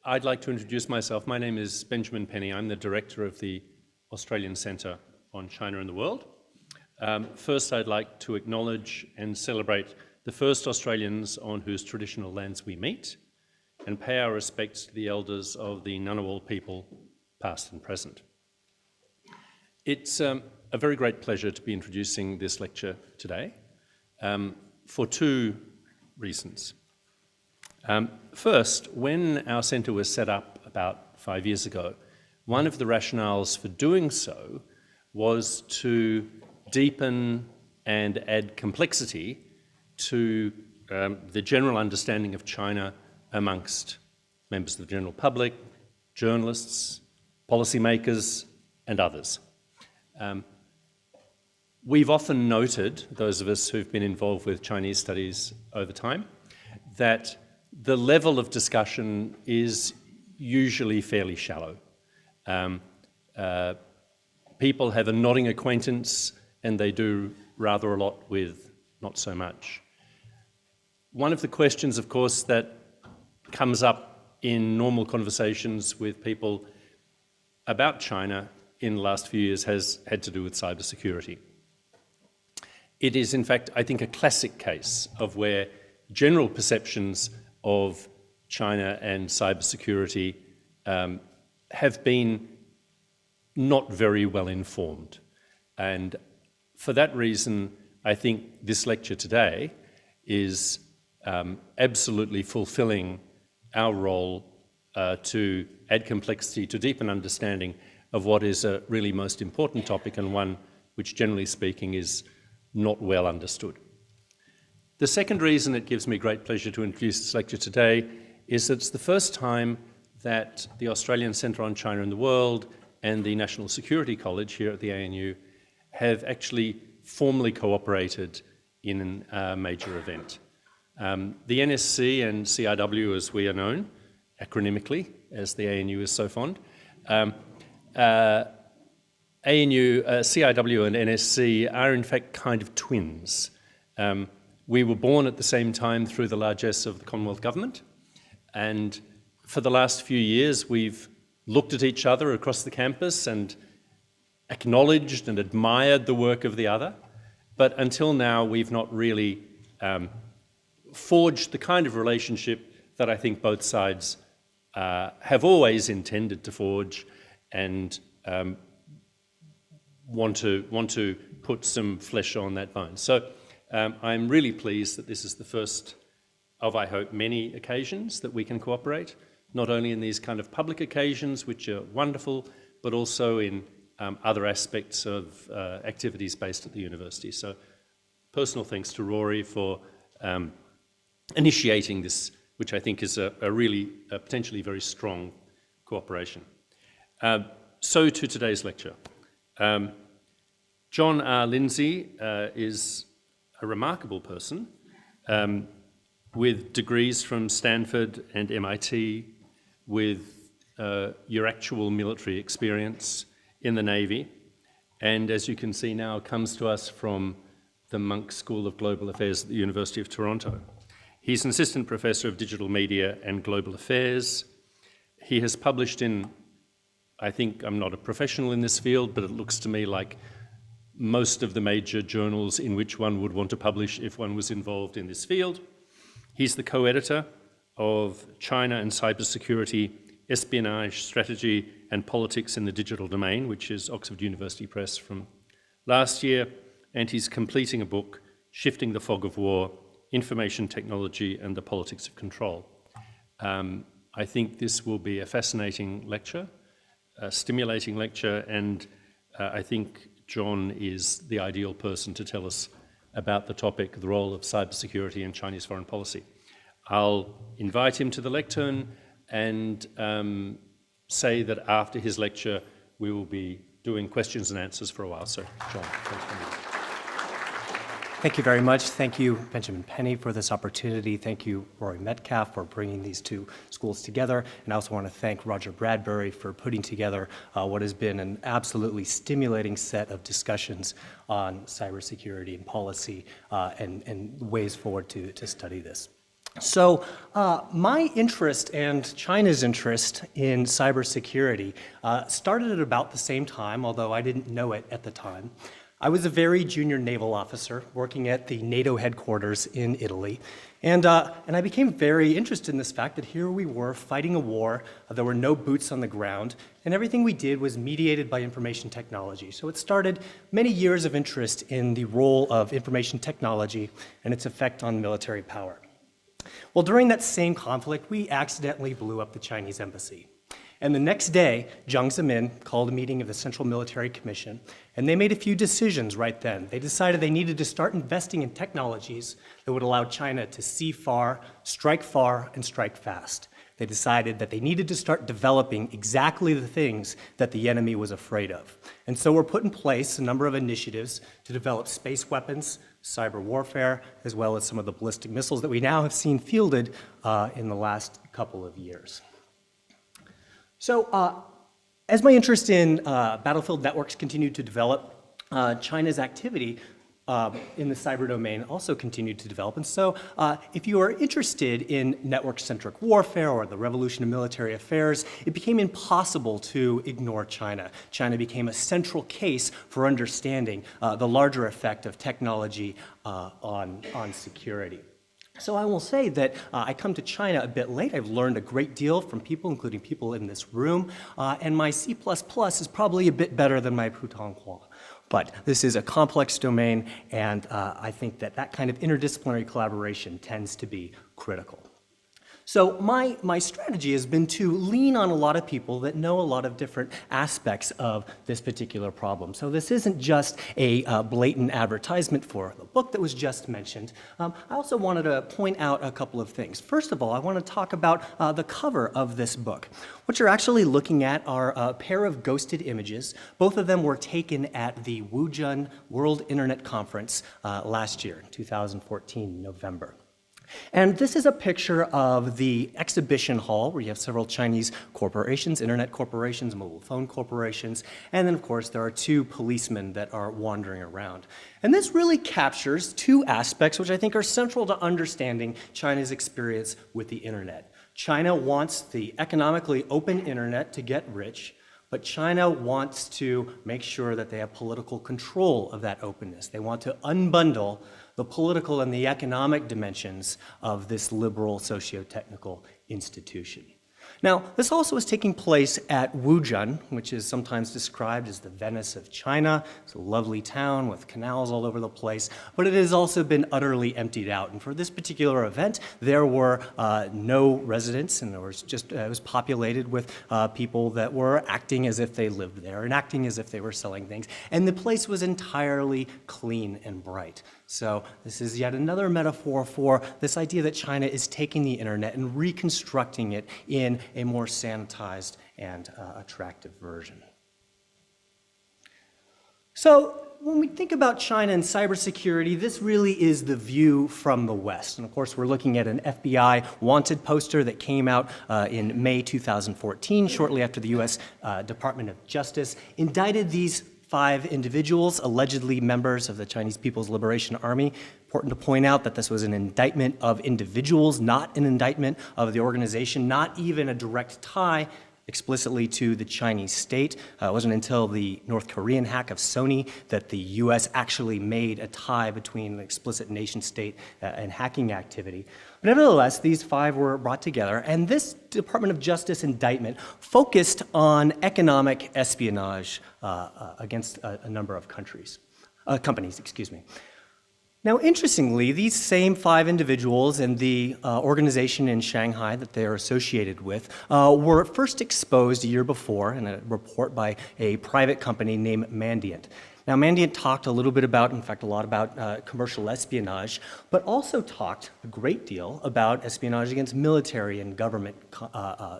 I'd like to introduce myself. My name is Benjamin Penny. I'm the director of the Australian Centre on China and the World. First, I'd like to acknowledge and celebrate the first Australians on whose traditional lands we meet and pay our respects to the elders of the Ngunnawal people, past and present. It's a very great pleasure to be introducing this lecture today for two reasons. First, when our centre was set up about 5 years ago, one of the rationales for doing so was to deepen and add complexity to the general understanding of China amongst members of the general public, journalists, policymakers, and others. We've often noted, those of us who've been involved with Chinese studies over time, that the level of discussion is usually fairly shallow. People have a nodding acquaintance and they do rather a lot with not so much. One of the questions, of course, that comes up in normal conversations with people about China in the last few years has had to do with cybersecurity. It is, in fact, I think, a classic case of where general perceptions of China and cybersecurity have been not very well informed. And for that reason, I think this lecture today is absolutely fulfilling our role to add complexity, to deepen understanding of what is a really most important topic and one which, generally speaking, is not well understood. The second reason it gives me great pleasure to introduce this lecture today is that it's the first time that the Australian Centre on China and the World and the National Security College here at the ANU have actually formally cooperated in a major event. The NSC and CIW, as we are known, acronymically, as the ANU is so fond, CIW and NSC are in fact kind of twins. We were born at the same time through the largesse of the Commonwealth Government, and for the last few years we've looked at each other across the campus and acknowledged and admired the work of the other, but until now we've not really forged the kind of relationship that I think both sides have always intended to forge and want to put some flesh on that bone. So I'm really pleased that this is the first of, I hope, many occasions that we can cooperate, not only in these kind of public occasions, which are wonderful, but also in other aspects of activities based at the university. So personal thanks to Rory for initiating this, which I think is a really potentially very strong cooperation. So to today's lecture. John R. Lindsay is a remarkable person with degrees from Stanford and MIT, with your actual military experience in the Navy, and as you can see now comes to us from the Monk School of Global Affairs at the University of Toronto. He's an assistant professor of digital media and global affairs. He has published in, I think I'm not a professional in this field, but it looks to me like most of the major journals in which one would want to publish if one was involved in this field. He's the co-editor of China and Cybersecurity, Espionage, Strategy and Politics in the Digital Domain, which is Oxford University Press from last year, and he's completing a book, Shifting the Fog of War, Information Technology and the Politics of Control. I think this will be a fascinating lecture, a stimulating lecture, and I think John is the ideal person to tell us about the topic, the role of cybersecurity in Chinese foreign policy. I'll invite him to the lectern and say that after his lecture we will be doing questions and answers for a while. So, John, thanks for me. Thank you very much. Thank you, Benjamin Penny, for this opportunity. Thank you, Rory Metcalf, for bringing these two schools together. And I also want to thank Roger Bradbury for putting together what has been an absolutely stimulating set of discussions on cybersecurity and policy and ways forward to study this. So my interest and China's interest in cybersecurity started at about the same time, although I didn't know it at the time. I was a very junior naval officer working at the NATO headquarters in Italy. And I became very interested in this fact that here we were fighting a war, there were no boots on the ground, and everything we did was mediated by information technology. So it started many years of interest in the role of information technology and its effect on military power. Well, during that same conflict, we accidentally blew up the Chinese embassy. And the next day, Jiang Zemin called a meeting of the Central Military Commission, and they made a few decisions right then. They decided they needed to start investing in technologies that would allow China to see far, and strike fast. They decided that they needed to start developing exactly the things that the enemy was afraid of. And so were put in place a number of initiatives to develop space weapons, cyber warfare, as well as some of the ballistic missiles that we now have seen fielded in the last couple of years. So as my interest in battlefield networks continued to develop, China's activity in the cyber domain also continued to develop. And so if you are interested in network-centric warfare or the revolution of military affairs, it became impossible to ignore China. China became a central case for understanding the larger effect of technology on security. So I will say that I come to China a bit late. I've learned a great deal from people, including people in this room, and my C++ is probably a bit better than my Putonghua. But this is a complex domain, and I think that that kind of interdisciplinary collaboration tends to be critical. So my strategy has been to lean on a lot of people that know a lot of different aspects of this particular problem. So this isn't just a blatant advertisement for the book that was just mentioned. I also wanted to point out a couple of things. First of all, I want to talk about the cover of this book. What you're actually looking at are a pair of ghosted images. Both of them were taken at the Wuzhen World Internet Conference last year, 2014, November. And this is a picture of the exhibition hall where you have several Chinese corporations, internet corporations, mobile phone corporations, and then of course there are two policemen that are wandering around. And this really captures two aspects which I think are central to understanding China's experience with the internet. China wants the economically open internet to get rich, but China wants to make sure that they have political control of that openness. They want to unbundle the political and the economic dimensions of this liberal socio-technical institution. Now, this also is taking place at Wuzhen, which is sometimes described as the Venice of China. It's a lovely town with canals all over the place, but it has also been utterly emptied out. And for this particular event, there were no residents, and it was populated with people that were acting as if they lived there and acting as if they were selling things. And the place was entirely clean and bright. So this is yet another metaphor for this idea that China is taking the internet and reconstructing it in a more sanitized and attractive version. So when we think about China and cybersecurity, this really is the view from the West. And of course, we're looking at an FBI wanted poster that came out in May 2014, shortly after the US Department of Justice indicted these 5 individuals, allegedly members of the Chinese People's Liberation Army. Important to point out that this was an indictment of individuals, not an indictment of the organization, not even a direct tie explicitly to the Chinese state. It wasn't until the North Korean hack of Sony that the US actually made a tie between the explicit nation state and hacking activity. But nevertheless, these 5 were brought together, and this Department of Justice indictment focused on economic espionage against a number of companies. Now, interestingly, these same 5 individuals and the organization in Shanghai that they are associated with were first exposed a year before in a report by a private company named Mandiant. Now, Mandiant talked a little bit about, in fact, a lot about commercial espionage, but also talked a great deal about espionage against military and government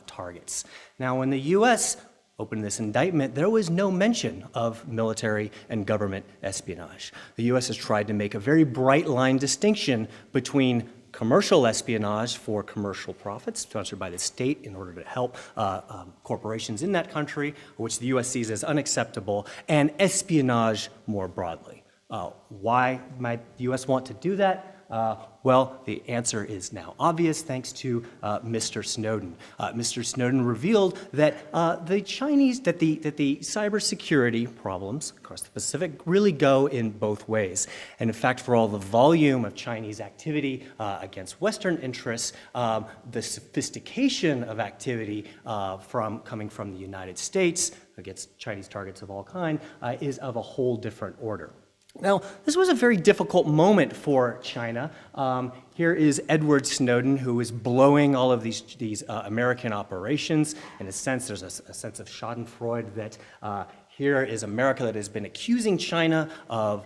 targets. Now, when the US opened this indictment, there was no mention of military and government espionage. The US has tried to make a very bright line distinction between commercial espionage for commercial profits, sponsored by the state in order to help corporations in that country, which the US sees as unacceptable, and espionage more broadly. Why might the US want to do that? Well, the answer is now obvious thanks to Mr. Snowden. Mr. Snowden revealed that the cybersecurity problems across the Pacific really go in both ways. And in fact, for all the volume of Chinese activity against Western interests, the sophistication of activity coming from the United States against Chinese targets of all kind is of a whole different order. Now, this was a very difficult moment for China. Here is Edward Snowden, who is blowing all of these American operations. In a sense, there's a sense of schadenfreude that here is America that has been accusing China of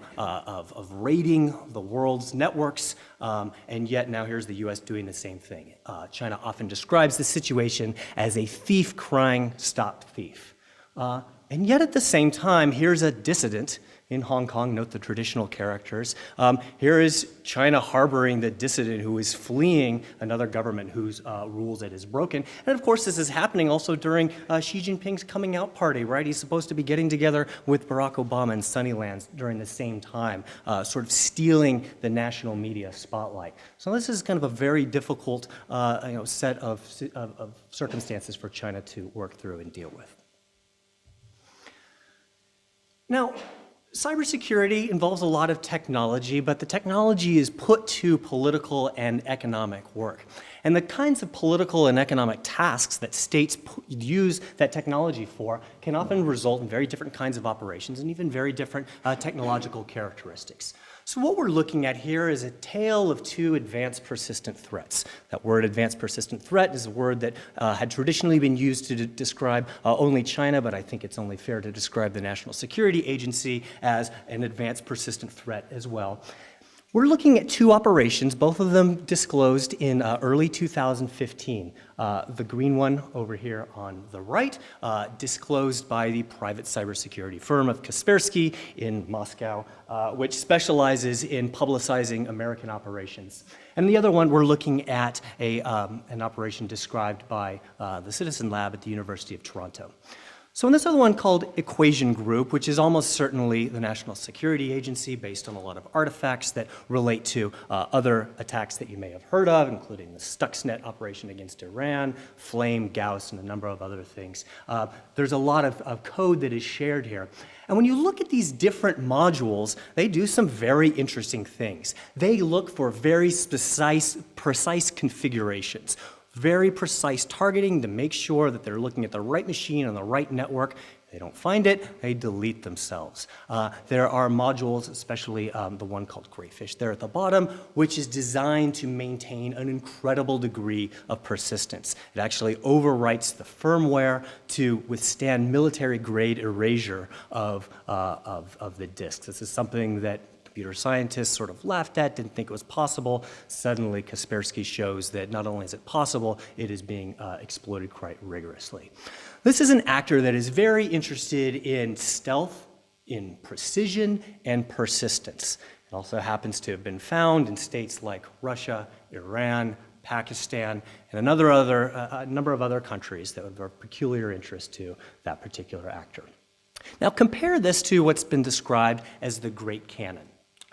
raiding the world's networks, and yet now here's the U.S. doing the same thing. China often describes the situation as a thief crying, "Stop thief." And yet at the same time, here's a dissident in Hong Kong, note the traditional characters. Here is China harboring the dissident who is fleeing another government whose rules it has broken. And of course, this is happening also during Xi Jinping's coming out party, right? He's supposed to be getting together with Barack Obama in Sunnylands during the same time, sort of stealing the national media spotlight. So this is kind of a very difficult set of circumstances for China to work through and deal with. Now, cybersecurity involves a lot of technology, but the technology is put to political and economic work. And the kinds of political and economic tasks that states use that technology for can often result in very different kinds of operations and even very different technological characteristics. So what we're looking at here is a tale of two advanced persistent threats. That word advanced persistent threat is a word that had traditionally been used to describe only China, but I think it's only fair to describe the National Security Agency as an advanced persistent threat as well. We're looking at two operations, both of them disclosed in early 2015. The green one over here on the right, disclosed by the private cybersecurity firm of Kaspersky in Moscow, which specializes in publicizing American operations. And the other one, we're looking at an operation described by the Citizen Lab at the University of Toronto. So in this other one called Equation Group, which is almost certainly the National Security Agency based on a lot of artifacts that relate to other attacks that you may have heard of, including the Stuxnet operation against Iran, Flame, Gauss, and a number of other things. There's a lot of code that is shared here. And when you look at these different modules, they do some very interesting things. They look for very precise configurations. Very precise targeting to make sure that they're looking at the right machine on the right network. If they don't find it, they delete themselves. There are modules, especially the one called Greyfish there at the bottom, which is designed to maintain an incredible degree of persistence. It actually overwrites the firmware to withstand military-grade erasure of the disks. This is something that computer scientists sort of laughed at, didn't think it was possible. Suddenly, Kaspersky shows that not only is it possible, it is being exploited quite rigorously. This is an actor that is very interested in stealth, in precision, and persistence. It also happens to have been found in states like Russia, Iran, Pakistan, and a number of other countries that are of peculiar interest to that particular actor. Now compare this to what's been described as the Great Cannon.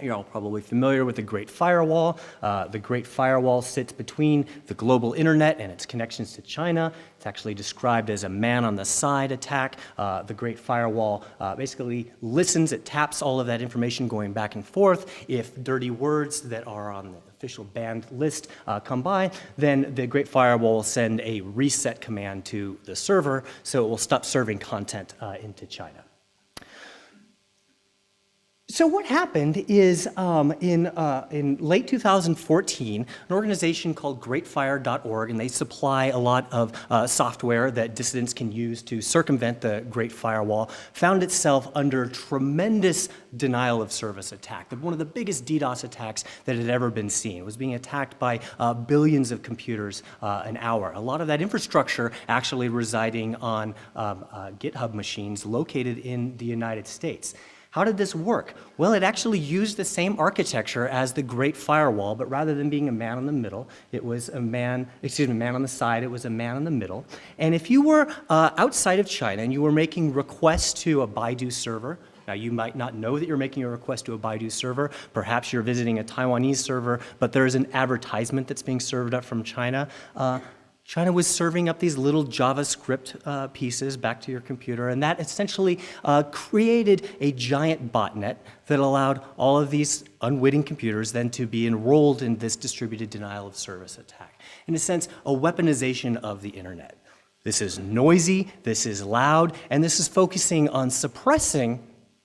You're all probably familiar with the Great Firewall. The Great Firewall sits between the global internet and its connections to China. It's actually described as a man-on-the-side attack. The Great Firewall basically listens, it taps all of that information going back and forth. If dirty words that are on the official banned list come by, then the Great Firewall will send a reset command to the server, so it will stop serving content into China. So what happened is in late 2014, an organization called greatfire.org, and they supply a lot of software that dissidents can use to circumvent the Great Firewall, found itself under tremendous denial of service attack, one of the biggest DDoS attacks that had ever been seen. It was being attacked by billions of computers an hour. A lot of that infrastructure actually residing on GitHub machines located in the United States. How did this work? Well, it actually used the same architecture as the Great Firewall, but rather than being a man in the middle, it was a man on the side, it was a man in the middle. And if you were outside of China and you were making requests to a Baidu server, Now, you might not know that you're making a request to a Baidu server. Perhaps you're visiting a Taiwanese server, but there is an advertisement that's being served up from China. China was serving up these little JavaScript pieces back to your computer, and that essentially created a giant botnet that allowed all of these unwitting computers then to be enrolled in this distributed denial of service attack. In a sense, a weaponization of the internet. This is noisy, this is loud, and this is focusing on suppressing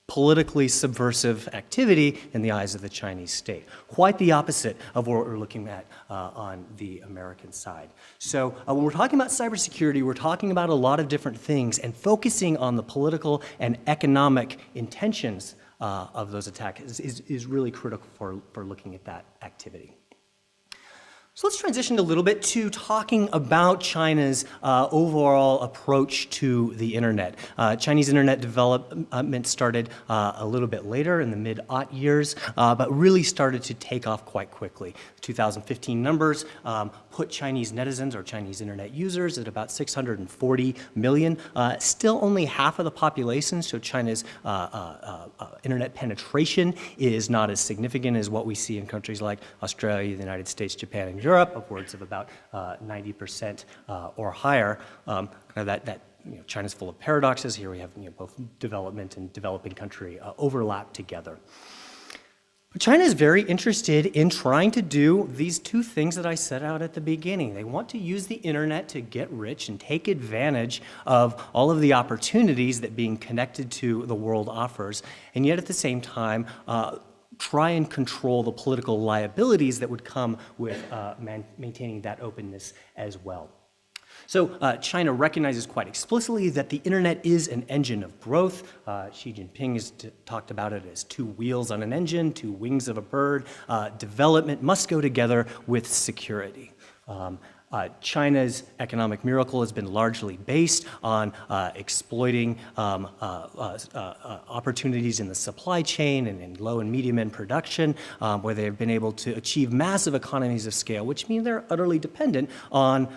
politically subversive activity in the eyes of the Chinese state. Quite the opposite of what we're looking at on the American side. So when we're talking about cybersecurity, we're talking about a lot of different things, and focusing on the political and economic intentions of those attacks is really critical for looking at that activity. So let's transition a little bit to talking about China's overall approach to the internet. Chinese internet development started a little bit later in the mid-aught years, but really started to take off quite quickly. 2015 numbers put Chinese netizens, or Chinese internet users, at about 640 million. Still only half of the population, so China's internet penetration is not as significant as what we see in countries like Australia, the United States, Japan, and Europe, upwards of about 90% or higher. China's full of paradoxes. Here we have both development and developing country overlap together. But China is very interested in trying to do these two things that I set out at the beginning. They want to use the internet to get rich and take advantage of all of the opportunities that being connected to the world offers, and yet at the same time try and control the political liabilities that would come with maintaining that openness as well. So China recognizes quite explicitly that the internet is an engine of growth. Xi Jinping has talked about it as two wheels on an engine, two wings of a bird. Development must go together with security. China's economic miracle has been largely based on exploiting opportunities in the supply chain and in low and medium end production, where they have been able to achieve massive economies of scale, which mean they're utterly dependent on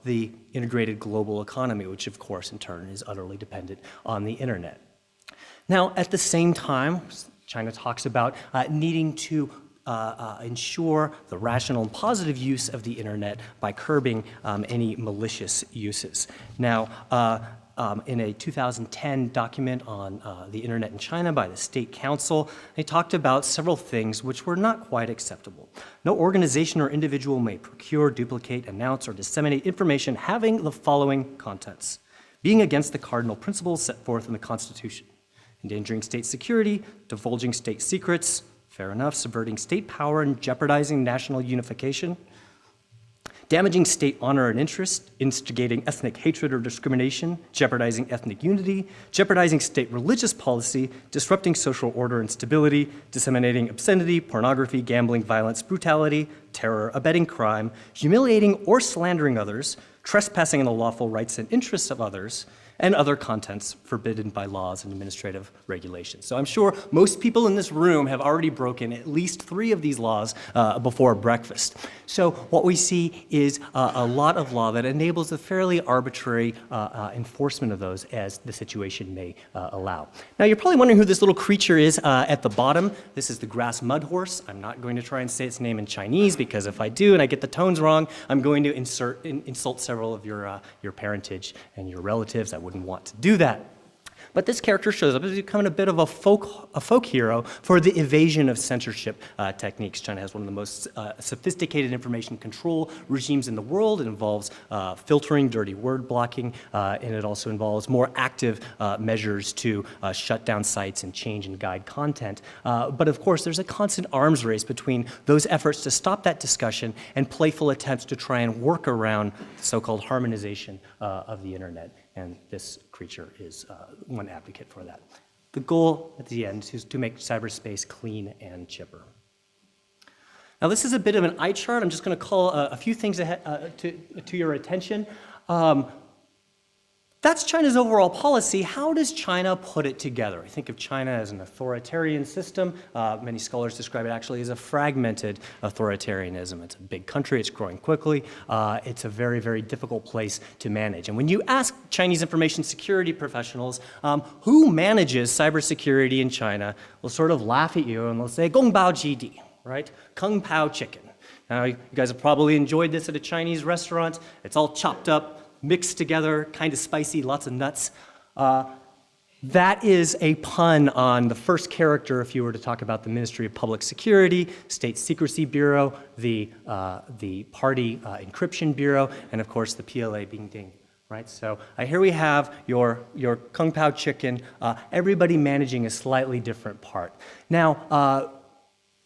the integrated global economy, which of course in turn is utterly dependent on the internet. Now, at the same time, China talks about needing to ensure the rational and positive use of the internet by curbing any malicious uses. Now, in a 2010 document on the internet in China by the State Council, they talked about several things which were not quite acceptable. No organization or individual may procure, duplicate, announce, or disseminate information having the following contents: being against the cardinal principles set forth in the Constitution, endangering state security, divulging state secrets, fair enough, subverting state power and jeopardizing national unification, damaging state honor and interest, instigating ethnic hatred or discrimination, jeopardizing ethnic unity, jeopardizing state religious policy, disrupting social order and stability, disseminating obscenity, pornography, gambling, violence, brutality, terror, abetting crime, humiliating or slandering others, trespassing on the lawful rights and interests of others, and other contents forbidden by laws and administrative regulations. So I'm sure most people in this room have already broken at least 3 of these laws before breakfast. So what we see is a lot of law that enables a fairly arbitrary enforcement of those as the situation may allow. Now you're probably wondering who this little creature is at the bottom. This is the grass mud horse. I'm not going to try and say its name in Chinese, because if I do and I get the tones wrong, I'm going to insult several of your parentage and your relatives. I wouldn't want to do that. But this character shows up as becoming a bit of a folk hero for the evasion of censorship techniques. China has one of the most sophisticated information control regimes in the world. It involves filtering, dirty word blocking, and it also involves more active measures to shut down sites and change and guide content. But of course, there's a constant arms race between those efforts to stop that discussion and playful attempts to try and work around the so-called harmonization of the internet. And this creature is one advocate for that. The goal at the end is to make cyberspace clean and chipper. Now this is a bit of an eye chart. I'm just going to call a few things to your attention. That's China's overall policy. How does China put it together? I think of China as an authoritarian system. Many scholars describe it actually as a fragmented authoritarianism. It's a big country, it's growing quickly. It's a very, very difficult place to manage. And when you ask Chinese information security professionals who manages cybersecurity in China, they'll sort of laugh at you and they'll say, Gong Bao Jidi, right? Kung Pao chicken. Now, you guys have probably enjoyed this at a Chinese restaurant. It's all chopped up, mixed together, kind of spicy, lots of nuts. That is a pun on the first character if you were to talk about the Ministry of Public Security, State Secrecy Bureau, the Party Encryption Bureau, and of course the PLA Bing Ding. Right, so here we have your Kung Pao chicken, everybody managing a slightly different part. Now,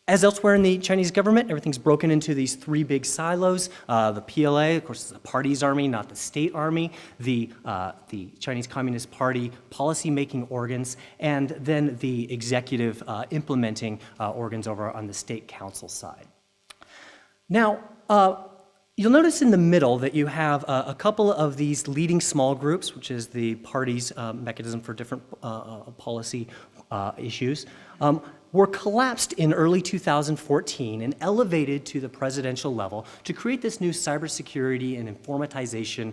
as elsewhere in the Chinese government, everything's broken into these three big silos. The PLA, of course, is the party's army, not the state army. The Chinese Communist Party policy-making organs, and then the executive implementing organs over on the state council side. Now, you'll notice in the middle that you have a couple of these leading small groups, which is the party's mechanism for different policy issues, were collapsed in early 2014 and elevated to the presidential level to create this new cybersecurity and informatization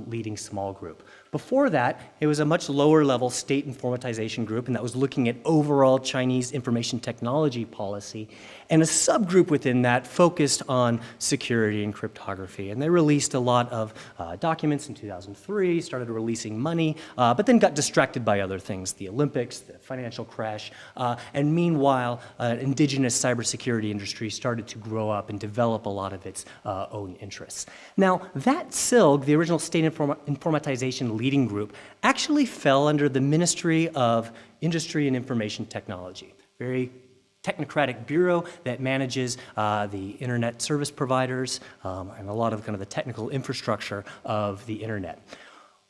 leading small group. Before that, it was a much lower level state informatization group, and that was looking at overall Chinese information technology policy, and a subgroup within that focused on security and cryptography. And they released a lot of documents in 2003, started releasing money, but then got distracted by other things, the Olympics, the financial crash, and meanwhile, indigenous cybersecurity industry started to grow up and develop a lot of its own interests. Now, that SILG, the original state informatization leading group, actually fell under the Ministry of Industry and Information Technology, very technocratic bureau that manages the internet service providers and a lot of kind of the technical infrastructure of the internet.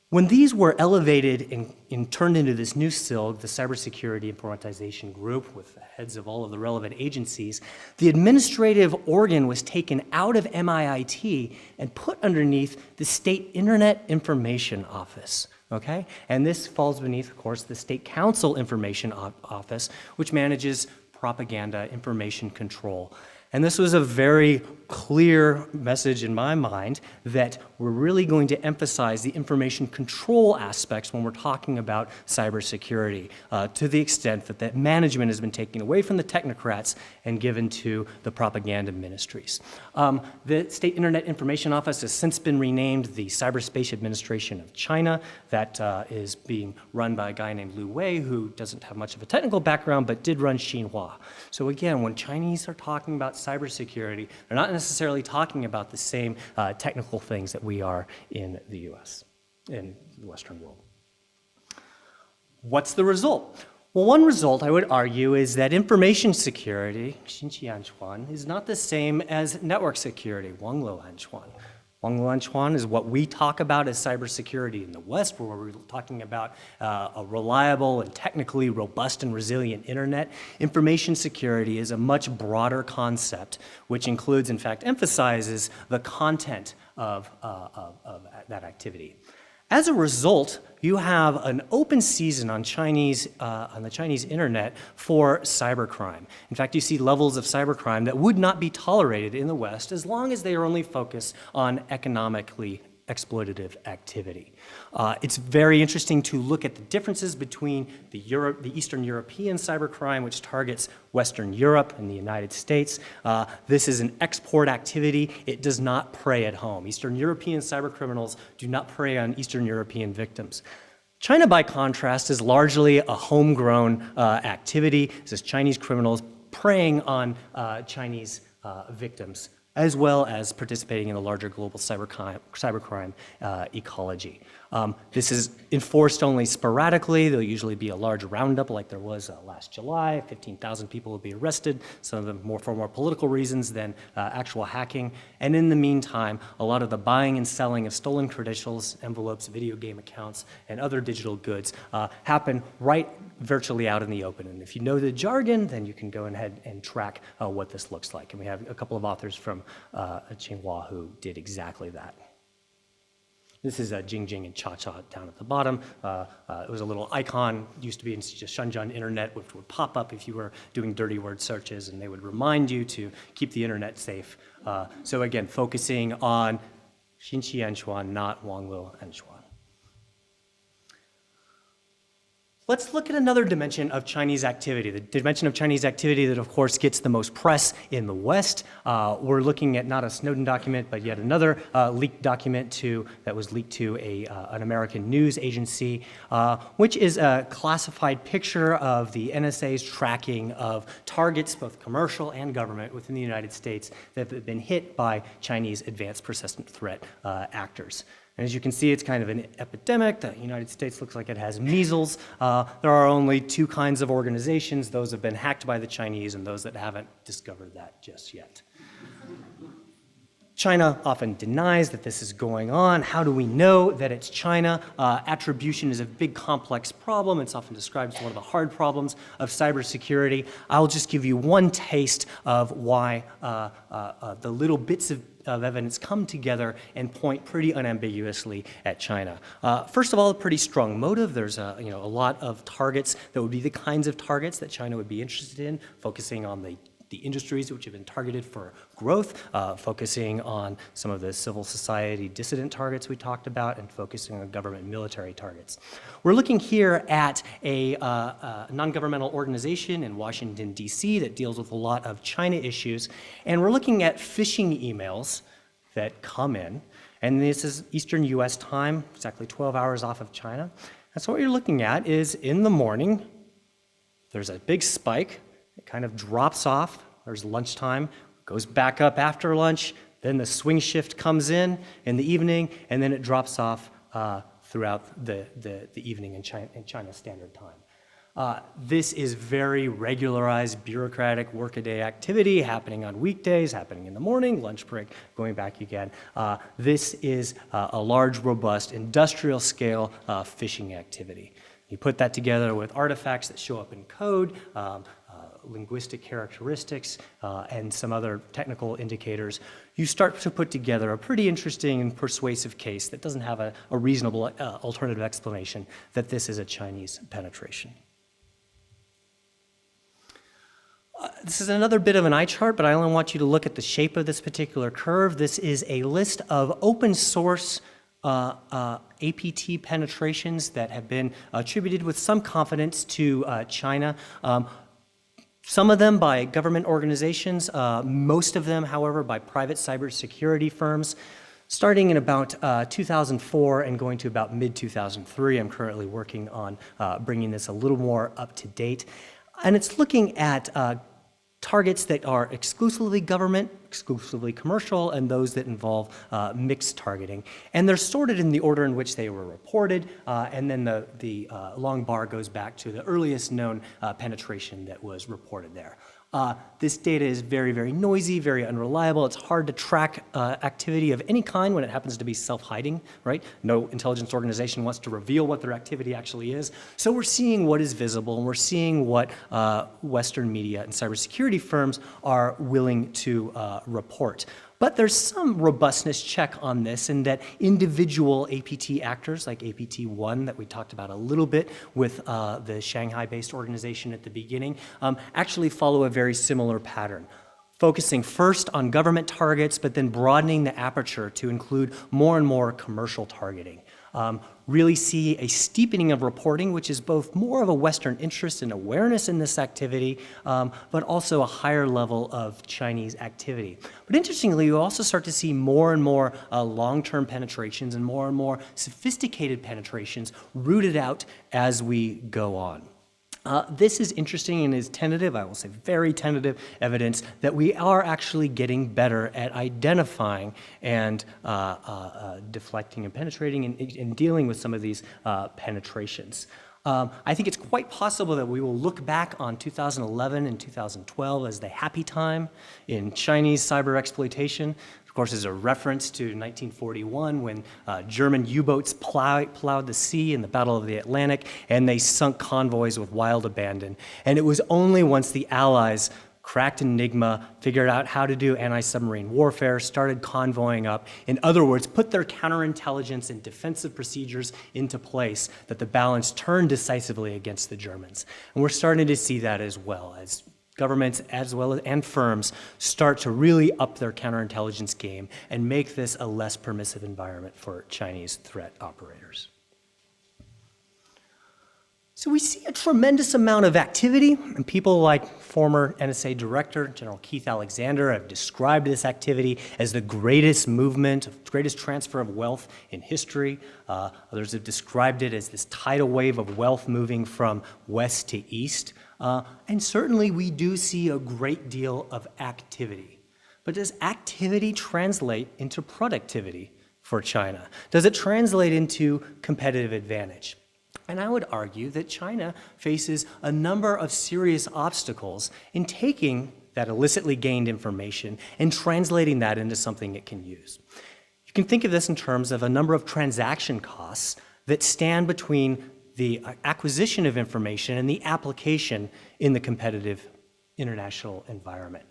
When these were elevated and turned into this new SILG, the Cybersecurity Informatization Group, with the heads of all of the relevant agencies, the administrative organ was taken out of MIIT and put underneath the State Internet Information Office. Okay? And this falls beneath, of course, the State Council Information Office, which manages propaganda, information control. And this was a very clear message in my mind that we're really going to emphasize the information control aspects when we're talking about cybersecurity, to the extent that that management has been taken away from the technocrats and given to the propaganda ministries. The State Internet Information Office has since been renamed the Cyberspace Administration of China. That is being run by a guy named Liu Wei, who doesn't have much of a technical background, but did run Xinhua. So again, when Chinese are talking about cybersecurity, they're not necessarily talking about the same technical things that we are in the US, in the Western world. What's the result? Well, one result I would argue is that information security, Xinqianchuan, is not the same as network security, Wangluanchuan. Wangluanchuan is what we talk about as cybersecurity in the West, where we're talking about a reliable and technically robust and resilient internet. Information security is a much broader concept, which includes, in fact, emphasizes the content of that activity. As a result, you have an open season on the Chinese internet for cybercrime. In fact, you see levels of cybercrime that would not be tolerated in the West as long as they are only focused on economically exploitative activity. It's very interesting to look at the differences between the Eastern European cybercrime, which targets Western Europe and the United States. This is an export activity. It does not prey at home. Eastern European cybercriminals do not prey on Eastern European victims. China, by contrast, is largely a homegrown activity. This is Chinese criminals preying on Chinese victims, as well as participating in the larger global cybercrime ecology. This is enforced only sporadically. There'll usually be a large roundup like there was last July. 15,000 people will be arrested, some of them for more political reasons than actual hacking. And in the meantime, a lot of the buying and selling of stolen credentials, envelopes, video game accounts, and other digital goods happen right virtually out in the open. And if you know the jargon, then you can go ahead and track what this looks like. And we have a couple of authors from Tsinghua who did exactly that. This is Jingjing and Cha-Cha down at the bottom. It was a little icon, used to be in Shenzhen Internet, which would pop up if you were doing dirty word searches, and they would remind you to keep the internet safe. So again, focusing on Xinqi Anchuan, not Wanglu Anchuan. Let's look at another dimension of Chinese activity, the dimension of Chinese activity that, of course, gets the most press in the West. We're looking at not a Snowden document, but yet another leaked document that was leaked to an American news agency, which is a classified picture of the NSA's tracking of targets, both commercial and government, within the United States that have been hit by Chinese advanced persistent threat actors. And as you can see, it's kind of an epidemic. The United States looks like it has measles. There are only two kinds of organizations, those that have been hacked by the Chinese and those that haven't discovered that just yet. China often denies that this is going on. How do we know that it's China? Attribution is a big, complex problem. It's often described as one of the hard problems of cybersecurity. I'll just give you one taste of why the little bits of evidence come together and point pretty unambiguously at China. First of all, a pretty strong motive. There's a lot of targets that would be the kinds of targets that China would be interested in, focusing on the industries which have been targeted for growth, focusing on some of the civil society dissident targets we talked about, and focusing on government military targets. We're looking here at a non-governmental organization in Washington, D.C. that deals with a lot of China issues, and we're looking at phishing emails that come in, and this is Eastern U.S. time, exactly 12 hours off of China. And so what you're looking at is in the morning, there's a big spike. It kind of drops off. There's lunchtime, goes back up after lunch. Then the swing shift comes in the evening, and then it drops off throughout the evening in China Standard Time. This is very regularized, bureaucratic, workaday activity happening on weekdays, happening in the morning, lunch break, going back again. This is a large, robust, industrial-scale phishing activity. You put that together with artifacts that show up in code, linguistic characteristics, and some other technical indicators, you start to put together a pretty interesting and persuasive case that doesn't have a reasonable alternative explanation that this is a Chinese penetration. This is another bit of an eye chart, but I only want you to look at the shape of this particular curve. This is a list of open source APT penetrations that have been attributed with some confidence to China. Some of them by government organizations, most of them, however, by private cybersecurity firms. Starting in about 2004 and going to about mid-2003, I'm currently working on bringing this a little more up to date. And it's looking at targets that are exclusively government, exclusively commercial, and those that involve mixed targeting. And they're sorted in the order in which they were reported, and then the long bar goes back to the earliest known penetration that was reported there. This data is very, very noisy, very unreliable. It's hard to track activity of any kind when it happens to be self-hiding, right? No intelligence organization wants to reveal what their activity actually is. So we're seeing what is visible, and we're seeing what Western media and cybersecurity firms are willing to report. But there's some robustness check on this in that individual APT actors, like APT-1 that we talked about a little bit with the Shanghai-based organization at the beginning, actually follow a very similar pattern. Focusing first on government targets, but then broadening the aperture to include more and more commercial targeting. Really see a steepening of reporting, which is both more of a Western interest and awareness in this activity, but also a higher level of Chinese activity. But interestingly, you also start to see more and more long-term penetrations and more sophisticated penetrations rooted out as we go on. This is interesting and is tentative, I will say very tentative evidence that we are actually getting better at identifying and deflecting and penetrating and dealing with some of these penetrations. I think it's quite possible that we will look back on 2011 and 2012 as the happy time in Chinese cyber exploitation. Of course, is a reference to 1941 when German U-boats plowed the sea in the Battle of the Atlantic, and they sunk convoys with wild abandon. And it was only once the Allies cracked Enigma, figured out how to do anti-submarine warfare, started convoying up. In other words, put their counterintelligence and defensive procedures into place that the balance turned decisively against the Germans. And we're starting to see that as well as governments as well as and firms start to really up their counterintelligence game and make this a less permissive environment for Chinese threat operators. So we see a tremendous amount of activity, and people like former NSA Director General Keith Alexander have described this activity as the greatest movement, greatest transfer of wealth in history. Others have described it as this tidal wave of wealth moving from west to east. And certainly we do see a great deal of activity. But does activity translate into productivity for China? Does it translate into competitive advantage? And I would argue that China faces a number of serious obstacles in taking that illicitly gained information and translating that into something it can use. You can think of this in terms of a number of transaction costs that stand between the acquisition of information and the application in the competitive international environment.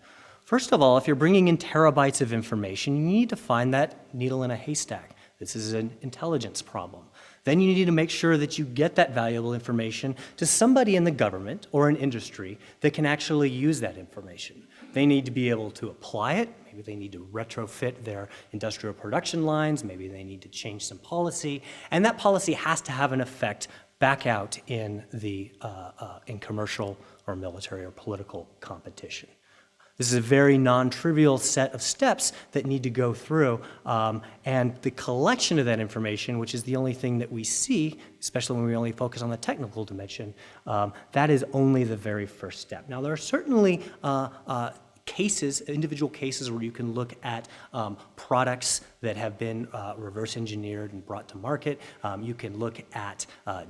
First of all, if you're bringing in terabytes of information, you need to find that needle in a haystack. This is an intelligence problem. Then you need to make sure that you get that valuable information to somebody in the government or an industry that can actually use that information. They need to be able to apply it. Maybe they need to retrofit their industrial production lines. Maybe they need to change some policy. And that policy has to have an effect back out in in commercial or military or political competition. This is a very non-trivial set of steps that need to go through, and the collection of that information, which is the only thing that we see, especially when we only focus on the technical dimension, that is only the very first step. Now, there are certainly cases, individual cases where you can look at products that have been reverse engineered and brought to market. You can look at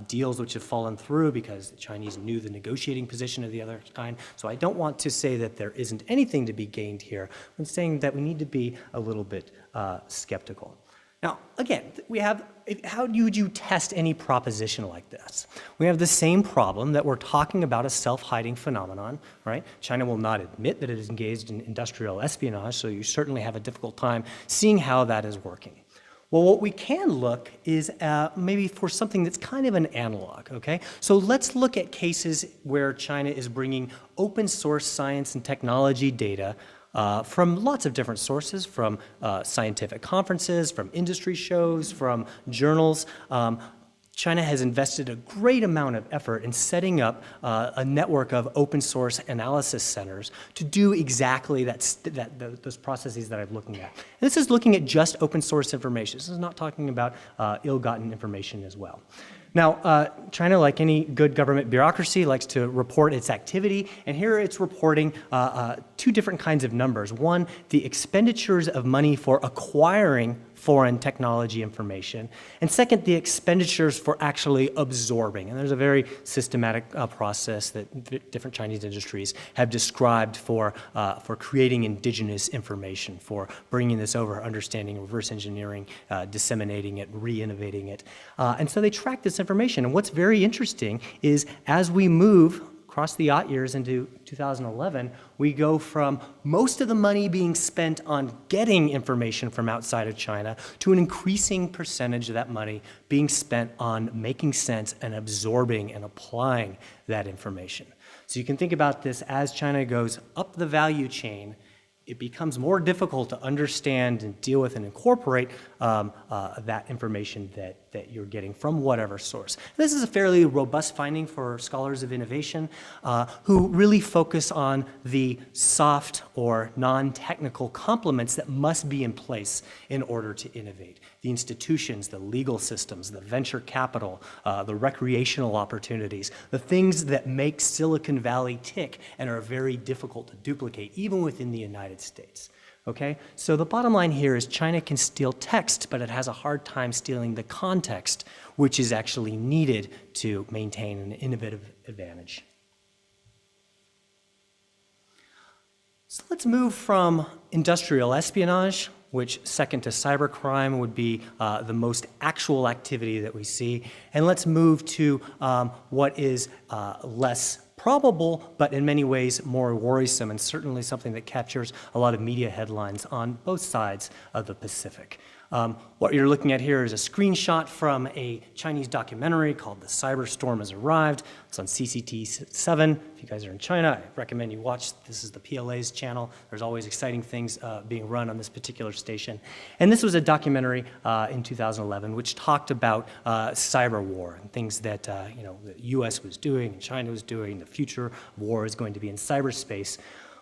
deals which have fallen through because the Chinese knew the negotiating position of the other kind. So I don't want to say that there isn't anything to be gained here. I'm saying that we need to be a little bit skeptical. Now, again, how would you test any proposition like this? We have the same problem that we're talking about a self-hiding phenomenon, right? China will not admit that it is engaged in industrial espionage, so you certainly have a difficult time seeing how that is working. Well, what we can look is maybe for something that's kind of an analog, okay? So let's look at cases where China is bringing open source science and technology data from lots of different sources, from scientific conferences, from industry shows, from journals. China has invested a great amount of effort in setting up a network of open source analysis centers to do exactly those processes that I'm looking at. And this is looking at just open source information. This is not talking about ill-gotten information as well. Now, China, like any good government bureaucracy, likes to report its activity, and here it's reporting two different kinds of numbers. One, the expenditures of money for acquiring foreign technology information, and second, the expenditures for actually absorbing. And there's a very systematic process that different Chinese industries have described for creating indigenous information, for bringing this over, understanding, reverse engineering, disseminating it, re-innovating it. And so they track this information. And what's very interesting is as we move across the odd years into 2011, we go from most of the money being spent on getting information from outside of China to an increasing percentage of that money being spent on making sense and absorbing and applying that information. So you can think about this as China goes up the value chain, it becomes more difficult to understand and deal with and incorporate that information that you're getting from whatever source. This is a fairly robust finding for scholars of innovation who really focus on the soft or non-technical complements that must be in place in order to innovate. The institutions, the legal systems, the venture capital, the recreational opportunities, the things that make Silicon Valley tick and are very difficult to duplicate, even within the United States. Okay? So the bottom line here is China can steal text, but it has a hard time stealing the context, which is actually needed to maintain an innovative advantage. So let's move from industrial espionage, which second to cybercrime would be the most actual activity that we see, and let's move to what is less probable, but in many ways more worrisome, and certainly something that captures a lot of media headlines on both sides of the Pacific. What you're looking at here is a screenshot from a Chinese documentary called The Cyberstorm Has Arrived. It's on CCT7. If you guys are in China, I recommend you watch. This is the PLA's channel. There's always exciting things being run on this particular station. And this was a documentary in 2011 which talked about cyber war and things that the U.S. was doing and China was doing. The future of war is going to be in cyberspace.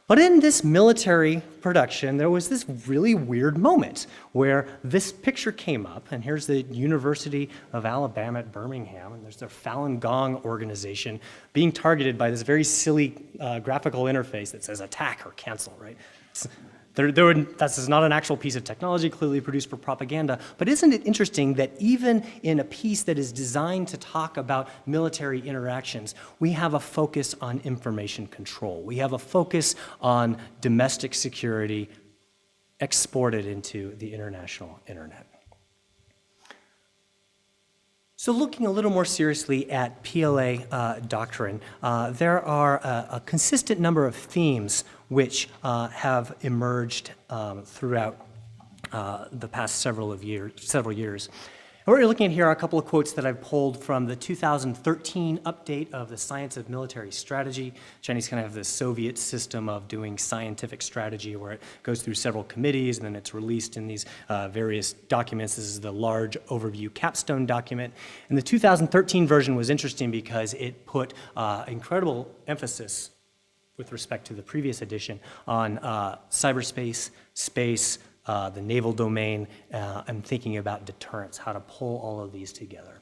But in this military production, there was this really weird moment where this picture came up, and here's the University of Alabama at Birmingham, and there's their Falun Gong organization being targeted by this very silly graphical interface that says attack or cancel, right? This is not an actual piece of technology clearly produced for propaganda, but isn't it interesting that even in a piece that is designed to talk about military interactions, we have a focus on information control. We have a focus on domestic security exported into the international internet. So looking a little more seriously at PLA doctrine, there are a consistent number of themes which have emerged throughout the past several years. And what you're looking at here are a couple of quotes that I've pulled from the 2013 update of the Science of Military Strategy. Chinese kind of have this Soviet system of doing scientific strategy where it goes through several committees and then it's released in these various documents. This is the large overview capstone document. And the 2013 version was interesting because it put incredible emphasis with respect to the previous edition on cyberspace, space, the naval domain, and thinking about deterrence, how to pull all of these together.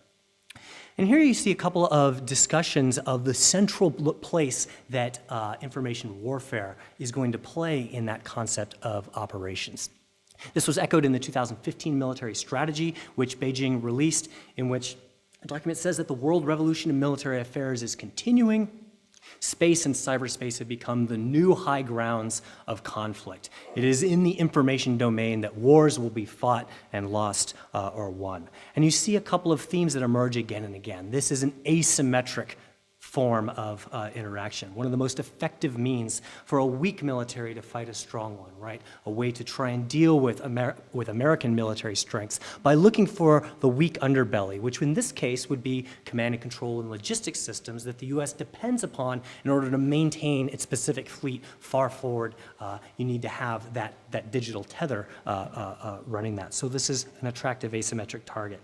And here you see a couple of discussions of the central place that information warfare is going to play in that concept of operations. This was echoed in the 2015 military strategy, which Beijing released, in which the document says that the world revolution in military affairs is continuing. Space and cyberspace have become the new high grounds of conflict. It is in the information domain that wars will be fought and lost or won. And you see a couple of themes that emerge again and again. This is an asymmetric form of interaction, one of the most effective means for a weak military to fight a strong one, right? A way to try and deal with American military strengths by looking for the weak underbelly, which in this case would be command and control and logistics systems that the U.S. depends upon in order to maintain its Pacific fleet far forward. You need to have that digital tether running that. So this is an attractive asymmetric target.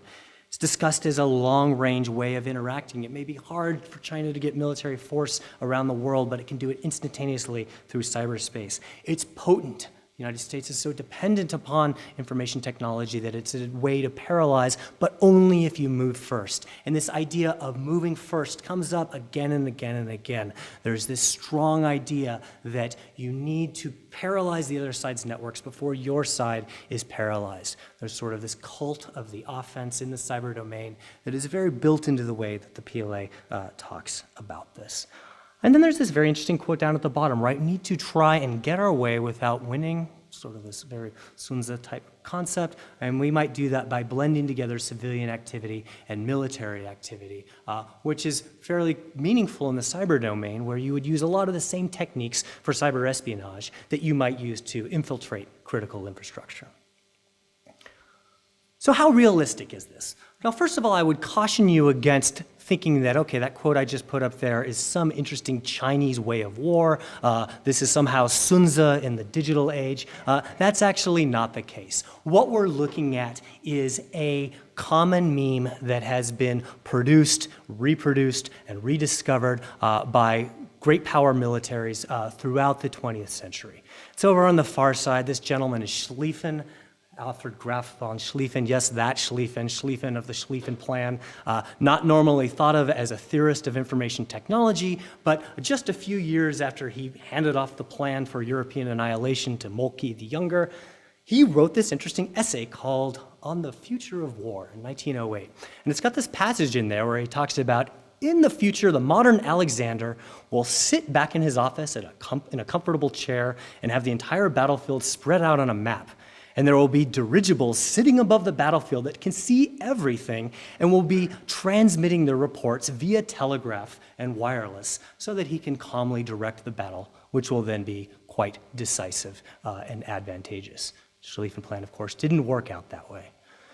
It's discussed as a long-range way of interacting. It may be hard for China to get military force around the world, but it can do it instantaneously through cyberspace. It's potent. The United States is so dependent upon information technology that it's a way to paralyze, but only if you move first. And this idea of moving first comes up again and again and again. There's this strong idea that you need to paralyze the other side's networks before your side is paralyzed. There's sort of this cult of the offense in the cyber domain that is very built into the way that the PLA talks about this. And then there's this very interesting quote down at the bottom, right? We need to try and get our way without winning, sort of this very Sun Tzu type concept, and we might do that by blending together civilian activity and military activity, which is fairly meaningful in the cyber domain, where you would use a lot of the same techniques for cyber espionage that you might use to infiltrate critical infrastructure. So how realistic is this? Now, first of all, I would caution you against thinking that, okay, that quote I just put up there is some interesting Chinese way of war. This is somehow Sun Tzu in the digital age. That's actually not the case. What we're looking at is a common meme that has been produced, reproduced, and rediscovered by great power militaries throughout the 20th century. So over on the far side, this gentleman is Schlieffen, Alfred Graf von Schlieffen, yes, that Schlieffen, Schlieffen of the Schlieffen Plan, not normally thought of as a theorist of information technology, but just a few years after he handed off the plan for European annihilation to Moltke the Younger, he wrote this interesting essay called On the Future of War in 1908. And it's got this passage in there where he talks about in the future, the modern Alexander will sit back in his office in a comfortable chair and have the entire battlefield spread out on a map. And there will be dirigibles sitting above the battlefield that can see everything and will be transmitting their reports via telegraph and wireless so that he can calmly direct the battle, which will then be quite decisive and advantageous. Schlieffen plan, of course, didn't work out that way.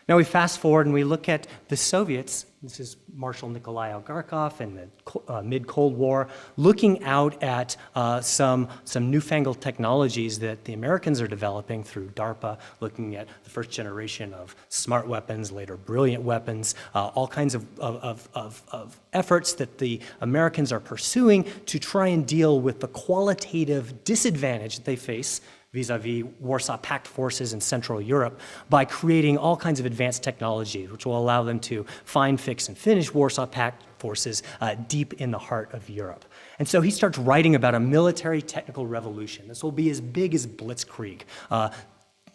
Now we fast forward and we look at the Soviets. This is Marshal Nikolai Algarkov in the mid-Cold War, looking out at some newfangled technologies that the Americans are developing through DARPA, looking at the first generation of smart weapons, later brilliant weapons, all kinds of efforts that the Americans are pursuing to try and deal with the qualitative disadvantage that they face vis-a-vis Warsaw Pact forces in Central Europe by creating all kinds of advanced technologies which will allow them to find, fix, and finish Warsaw Pact forces deep in the heart of Europe. And so he starts writing about a military technical revolution. This will be as big as Blitzkrieg.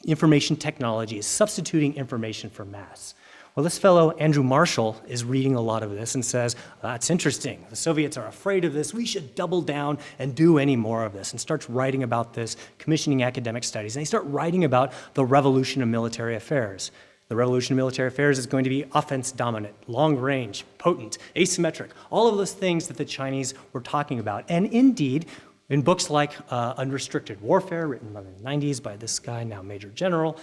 Information technology is substituting information for mass. Well, this fellow, Andrew Marshall, is reading a lot of this and says, that's interesting. The Soviets are afraid of this. We should double down and do any more of this, and starts writing about this, commissioning academic studies. And they start writing about the revolution of military affairs. The revolution of military affairs is going to be offense dominant, long range, potent, asymmetric, all of those things that the Chinese were talking about. And indeed, in books like Unrestricted Warfare, written in the 90s by this guy, now Major General,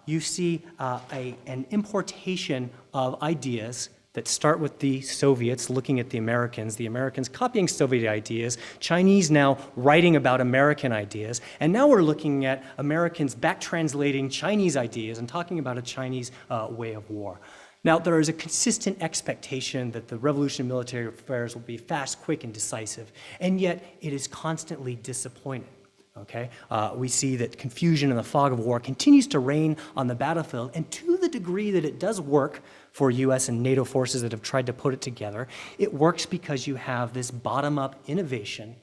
you see an importation of ideas that start with the Soviets looking at the Americans copying Soviet ideas, Chinese now writing about American ideas, and now we're looking at Americans back-translating Chinese ideas and talking about a Chinese way of war. Now, there is a consistent expectation that the revolution of military affairs will be fast, quick, and decisive, and yet it is constantly disappointing. Okay? We see that confusion and the fog of war continues to reign on the battlefield, and to the degree that it does work for US and NATO forces that have tried to put it together, it works because you have this bottom-up innovation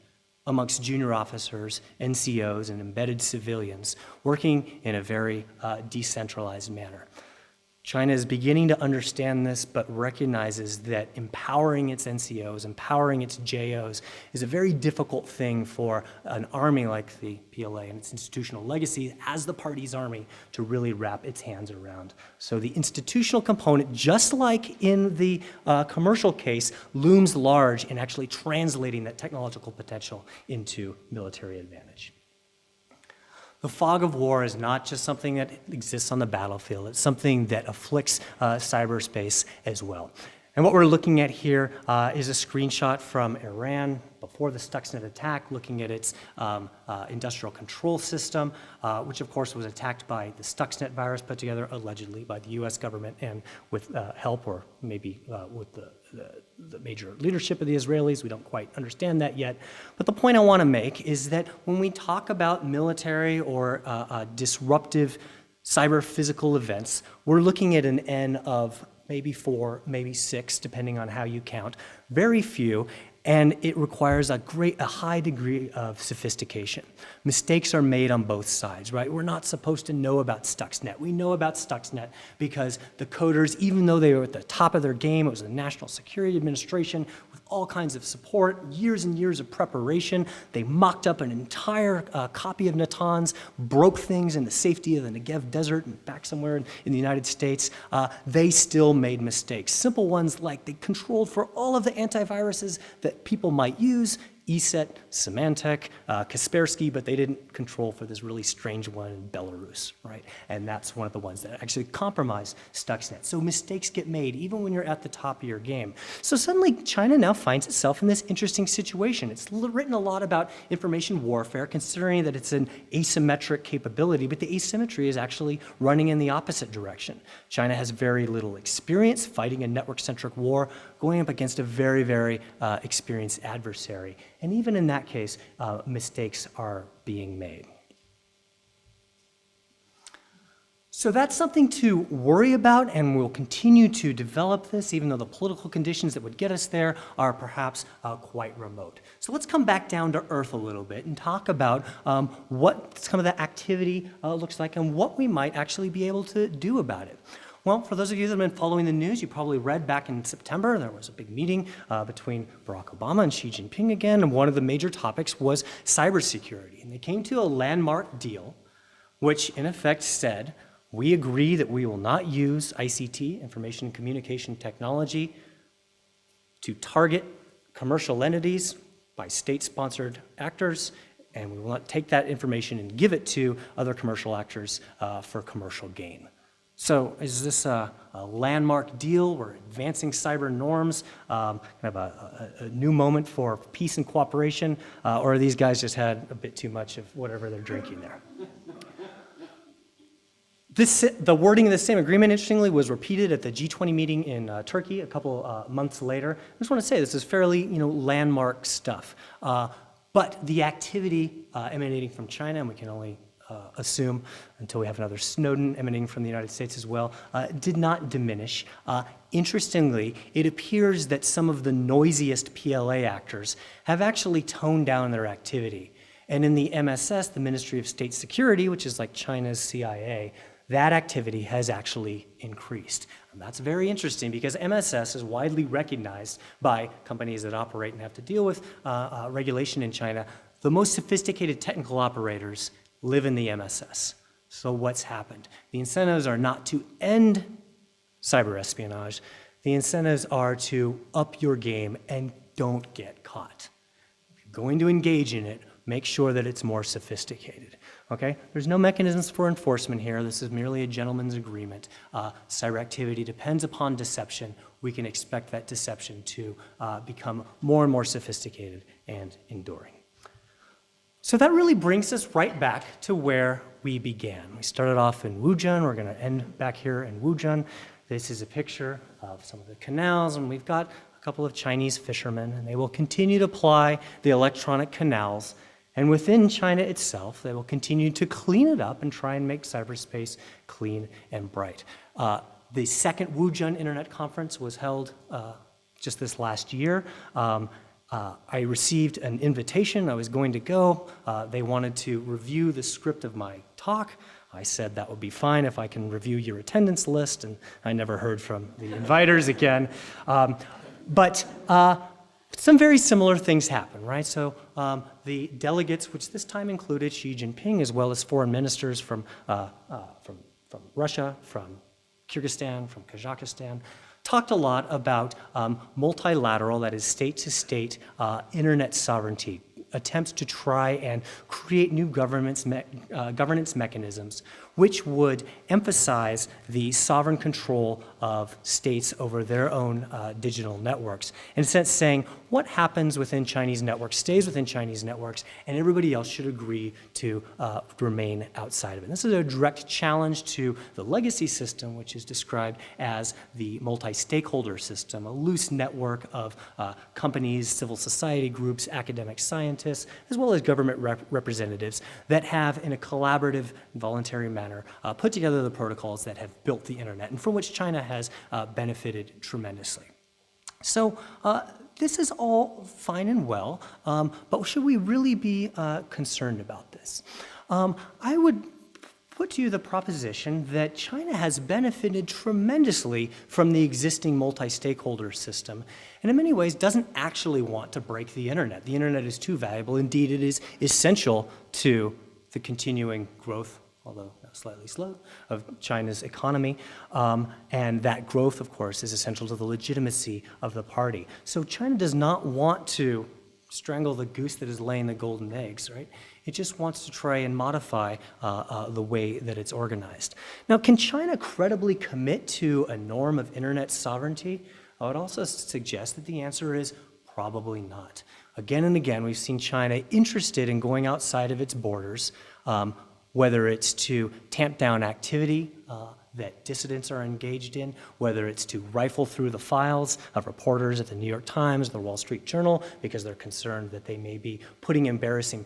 amongst junior officers, NCOs, and embedded civilians working in a very decentralized manner. China is beginning to understand this, but recognizes that empowering its NCOs, empowering its JOs is a very difficult thing for an army like the PLA and its institutional legacy as the party's army to really wrap its hands around. So the institutional component, just like in the commercial case, looms large in actually translating that technological potential into military advantage. The fog of war is not just something that exists on the battlefield, it's something that afflicts cyberspace as well. And what we're looking at here is a screenshot from Iran before the Stuxnet attack, looking at its industrial control system, which of course was attacked by the Stuxnet virus put together allegedly by the US government and with help or maybe with the major leadership of the Israelis. We don't quite understand that yet. But the point I want to make is that when we talk about military or disruptive cyber-physical events, we're looking at an N of maybe 4, maybe 6, depending on how you count, very few, and it requires a high degree of sophistication. Mistakes are made on both sides, right? We're not supposed to know about Stuxnet. We know about Stuxnet because the coders, even though they were at the top of their game, it was the National Security Administration with all kinds of support, years and years of preparation. They mocked up an entire copy of Natanz, broke things in the safety of the Negev Desert and back somewhere in the United States. They still made mistakes. Simple ones like they controlled for all of the antiviruses that people might use, ESET, Symantec, Kaspersky, but they didn't control for this really strange one in Belarus, right? And that's one of the ones that actually compromised Stuxnet. So mistakes get made even when you're at the top of your game. So suddenly China now finds itself in this interesting situation. It's written a lot about information warfare, considering that it's an asymmetric capability, but the asymmetry is actually running in the opposite direction. China has very little experience fighting a network-centric war, going up against a very, very experienced adversary. And even in that case, mistakes are being made. So that's something to worry about, and we'll continue to develop this, even though the political conditions that would get us there are perhaps quite remote. So let's come back down to earth a little bit and talk about what some of the activity looks like and what we might actually be able to do about it. Well, for those of you that have been following the news, you probably read back in September, there was a big meeting between Barack Obama and Xi Jinping again, and one of the major topics was cybersecurity. And they came to a landmark deal which in effect said, we agree that we will not use ICT, information and communication technology, to target commercial entities by state-sponsored actors, and we will not take that information and give it to other commercial actors for commercial gain. So is this a landmark deal? We're advancing cyber norms, kind of a new moment for peace and cooperation, or are these guys just had a bit too much of whatever they're drinking there? The wording of the same agreement, interestingly, was repeated at the G20 meeting in Turkey a couple months later. I just want to say this is fairly, landmark stuff. But the activity emanating from China, and we can only assume until we have another Snowden emanating from the United States as well, did not diminish. Interestingly, it appears that some of the noisiest PLA actors have actually toned down their activity. And in the MSS, the Ministry of State Security, which is like China's CIA, that activity has actually increased. And that's very interesting because MSS is widely recognized by companies that operate and have to deal with regulation in China. The most sophisticated technical operators live in the MSS. So what's happened? The incentives are not to end cyber espionage. The incentives are to up your game and don't get caught. If you're going to engage in it, make sure that it's more sophisticated. Okay? There's no mechanisms for enforcement here. This is merely a gentleman's agreement. Cyber activity depends upon deception. We can expect that deception to become more and more sophisticated and enduring. So that really brings us right back to where we began. We started off in Wuzhen. We're going to end back here in Wuzhen. This is a picture of some of the canals, and we've got a couple of Chinese fishermen, and they will continue to ply the electronic canals. And within China itself, they will continue to clean it up and try and make cyberspace clean and bright. The second Wuzhen Internet Conference was held just this last year. I received an invitation. I was going to go. They wanted to review the script of my talk. I said that would be fine if I can review your attendance list, and I never heard from the inviters again. But some very similar things happen, right? So the delegates, which this time included Xi Jinping, as well as foreign ministers from Russia, from Kyrgyzstan, from Kazakhstan, talked a lot about multilateral, that is state-to-state internet sovereignty, attempts to try and create new governance mechanisms which would emphasize the sovereign control of states over their own digital networks. In a sense, saying what happens within Chinese networks stays within Chinese networks, and everybody else should agree to remain outside of it. This is a direct challenge to the legacy system, which is described as the multi-stakeholder system, a loose network of companies, civil society groups, academic scientists, as well as government representatives that have, in a collaborative, voluntary manner, put together the protocols that have built the internet and from which China has benefited tremendously. So this is all fine and well, but should we really be concerned about this? I would put to you the proposition that China has benefited tremendously from the existing multi-stakeholder system, and in many ways doesn't actually want to break the internet. The internet is too valuable. Indeed, it is essential to the continuing growth, although slightly slow, of China's economy. And that growth, of course, is essential to the legitimacy of the party. So China does not want to strangle the goose that is laying the golden eggs, right? It just wants to try and modify the way that it's organized. Now, can China credibly commit to a norm of internet sovereignty? I would also suggest that the answer is probably not. Again and again, we've seen China interested in going outside of its borders, whether it's to tamp down activity that dissidents are engaged in, whether it's to rifle through the files of reporters at the New York Times, the Wall Street Journal, because they're concerned that they may be putting embarrassing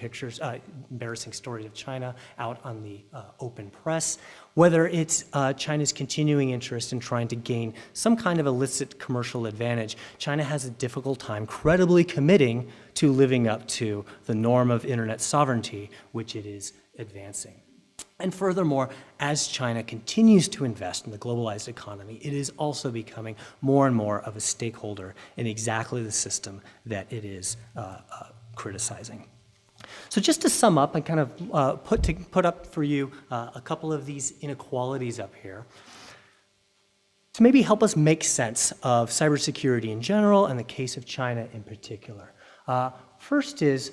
stories of China out on the open press, whether it's China's continuing interest in trying to gain some kind of illicit commercial advantage. China has a difficult time credibly committing to living up to the norm of internet sovereignty, which it is advancing. And furthermore, as China continues to invest in the globalized economy, it is also becoming more and more of a stakeholder in exactly the system that it is criticizing. So just to sum up and kind of put up for you a couple of these inequalities up here, to maybe help us make sense of cybersecurity in general and the case of China in particular. First is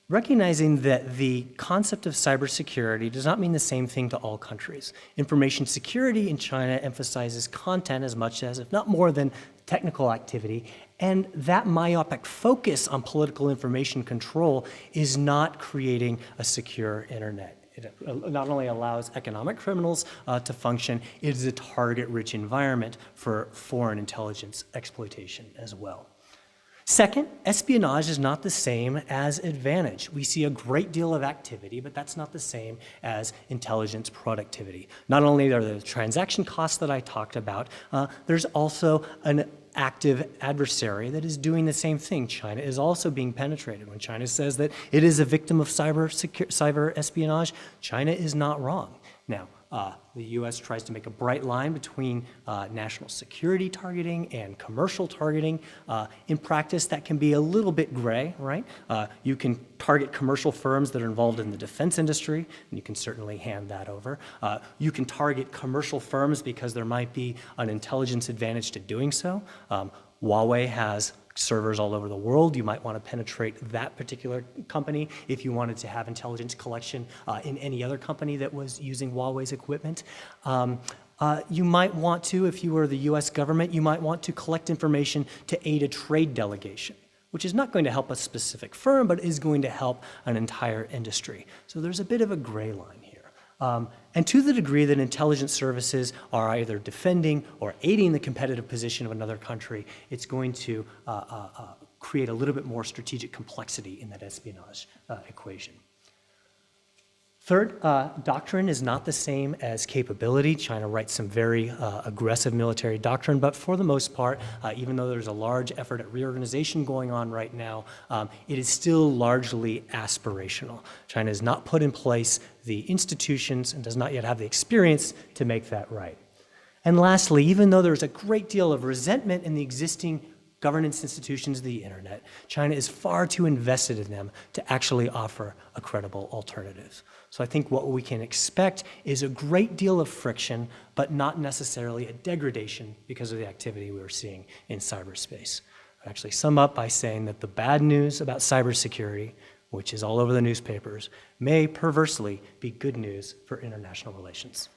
recognizing that the concept of cybersecurity does not mean the same thing to all countries. Information security in China emphasizes content as much as, if not more than, technical activity, and that myopic focus on political information control is not creating a secure internet. It not only allows economic criminals to function, it is a target-rich environment for foreign intelligence exploitation as well. Second, espionage is not the same as advantage. We see a great deal of activity, but that's not the same as intelligence productivity. Not only are there the transaction costs that I talked about, there's also an active adversary that is doing the same thing. China is also being penetrated. When China says that it is a victim of cyber espionage, China is not wrong. Now, the U.S. tries to make a bright line between national security targeting and commercial targeting. In practice, that can be a little bit gray, right? You can target commercial firms that are involved in the defense industry, and you can certainly hand that over. You can target commercial firms because there might be an intelligence advantage to doing so. Huawei has servers all over the world. You might want to penetrate that particular company if you wanted to have intelligence collection in any other company that was using Huawei's equipment. You might want to, if you were the US government, you might want to collect information to aid a trade delegation, which is not going to help a specific firm, but is going to help an entire industry. So there's a bit of a gray line here. And to the degree that intelligence services are either defending or aiding the competitive position of another country, it's going to create a little bit more strategic complexity in that espionage equation. Third, doctrine is not the same as capability. China writes some very aggressive military doctrine, but for the most part, even though there's a large effort at reorganization going on right now, it is still largely aspirational. China has not put in place the institutions and does not yet have the experience to make that right. And lastly, even though there's a great deal of resentment in the existing governance institutions of the internet, China is far too invested in them to actually offer a credible alternative. So I think what we can expect is a great deal of friction, but not necessarily a degradation because of the activity we were seeing in cyberspace. I actually sum up by saying that the bad news about cybersecurity, which is all over the newspapers, may perversely be good news for international relations.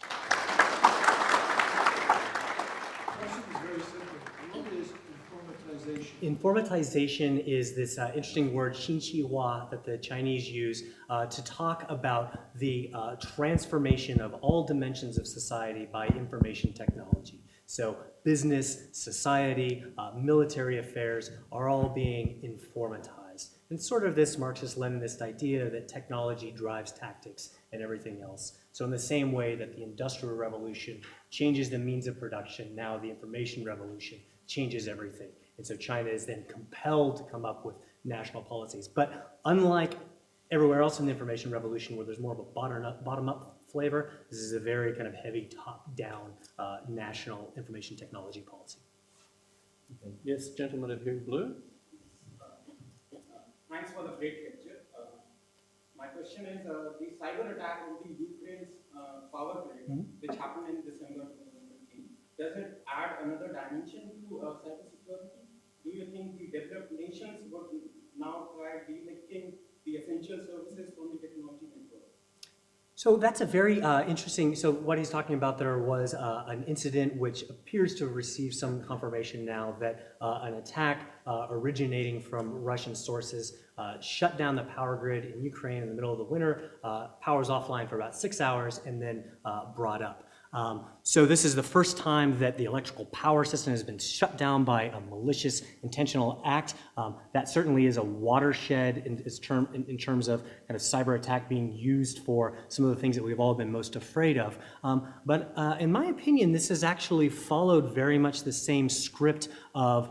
Informatization is this interesting word, 信息化, that the Chinese use to talk about the transformation of all dimensions of society by information technology. So business, society, military affairs are all being informatized. And sort of this Marxist-Leninist idea that technology drives tactics and everything else. So in the same way that the Industrial Revolution changes the means of production, now the information revolution changes everything. And so China is then compelled to come up with national policies. But unlike everywhere else in the information revolution where there's more of a bottom-up flavor, this is a very kind of heavy top-down national information technology policy. Okay. Yes, gentleman over here in blue. Thanks for the great lecture. My question is, the cyber attack on the Ukraine's power grid, which happened in December 2015, does it add another dimension to cybersecurity? Do you think the developed nations would now try delinking the essential services from the technology network? So that's a very interesting, so what he's talking about there was an incident which appears to receive some confirmation now that an attack originating from Russian sources shut down the power grid in Ukraine in the middle of the winter, power's offline for about 6 hours, and then brought up. So this is the first time that the electrical power system has been shut down by a malicious, intentional act. That certainly is a watershed in terms of kind of cyber attack being used for some of the things that we've all been most afraid of. But in my opinion, this has actually followed very much the same script of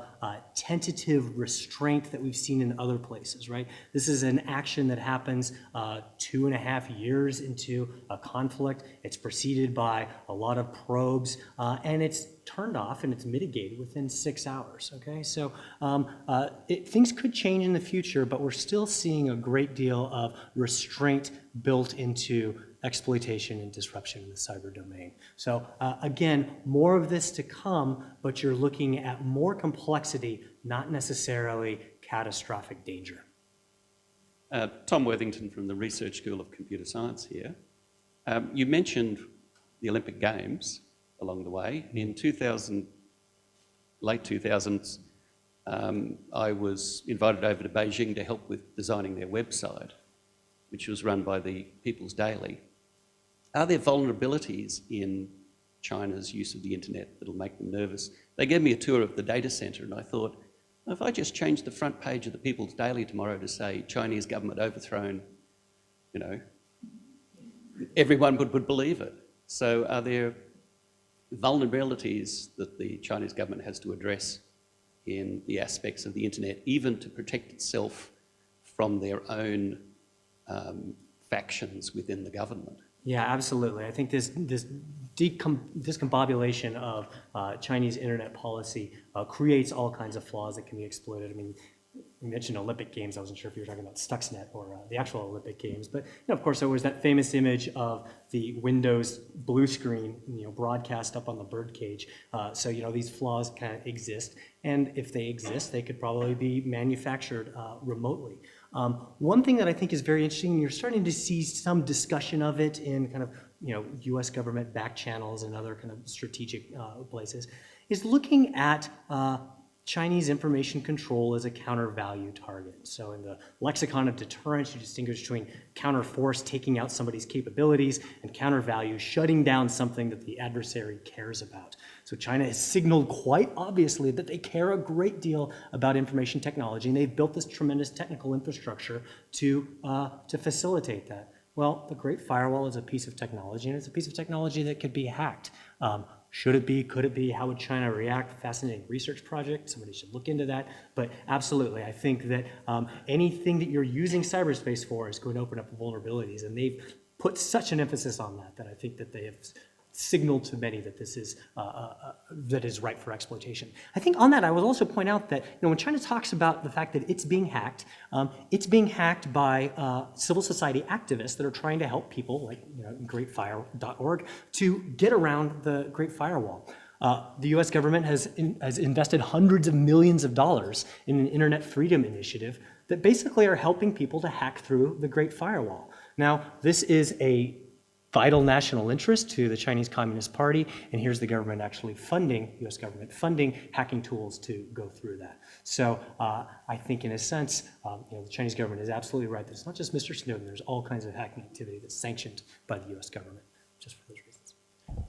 tentative restraint that we've seen in other places, right? This is an action that happens 2.5 years into a conflict. It's preceded by a lot of probes, and it's turned off and it's mitigated within 6 hours, okay? So things could change in the future, but we're still seeing a great deal of restraint built into exploitation and disruption in the cyber domain. So again, more of this to come, but you're looking at more complexity, not necessarily catastrophic danger. Tom Worthington from the Research School of Computer Science here. You mentioned the Olympic Games along the way. In late 2000s, I was invited over to Beijing to help with designing their website, which was run by the People's Daily. Are there vulnerabilities in China's use of the internet that'll make them nervous? They gave me a tour of the data center and I thought, if I just change the front page of the People's Daily tomorrow to say Chinese government overthrown, you know, everyone would believe it. So are there vulnerabilities that the Chinese government has to address in the aspects of the internet, even to protect itself from their own factions within the government? Yeah, absolutely. I think this discombobulation of Chinese internet policy creates all kinds of flaws that can be exploited. I mean, you mentioned Olympic Games. I wasn't sure if you were talking about Stuxnet or the actual Olympic Games, but of course there was that famous image of the Windows blue screen, broadcast up on the birdcage. So these flaws kind of exist, and if they exist, they could probably be manufactured remotely. One thing that I think is very interesting, and you're starting to see some discussion of it in kind of U.S. government back channels and other kind of strategic places, is looking at Chinese information control as a counter-value target. So in the lexicon of deterrence, you distinguish between counter-force, taking out somebody's capabilities, and counter-value, shutting down something that the adversary cares about. So China has signaled quite obviously that they care a great deal about information technology, and they've built this tremendous technical infrastructure to facilitate that. Well, the Great Firewall is a piece of technology, and it's a piece of technology that could be hacked. Should it be? Could it be? How would China react? Fascinating research project. Somebody should look into that. But absolutely, I think that anything that you're using cyberspace for is going to open up vulnerabilities. And they've put such an emphasis on that I think that they have signaled to many that this is that is ripe for exploitation. I think on that, I will also point out that when China talks about the fact that it's being hacked by civil society activists that are trying to help people like greatfire.org to get around the Great Firewall. The U.S. government has invested hundreds of millions of dollars in an internet freedom initiative that basically are helping people to hack through the Great Firewall. Now, this is a vital national interest to the Chinese Communist Party, and here's the government actually funding, U.S. government funding hacking tools to go through that. So I think in a sense, the Chinese government is absolutely right that it's not just Mr. Snowden, there's all kinds of hacking activity that's sanctioned by the U.S. government, just for those reasons.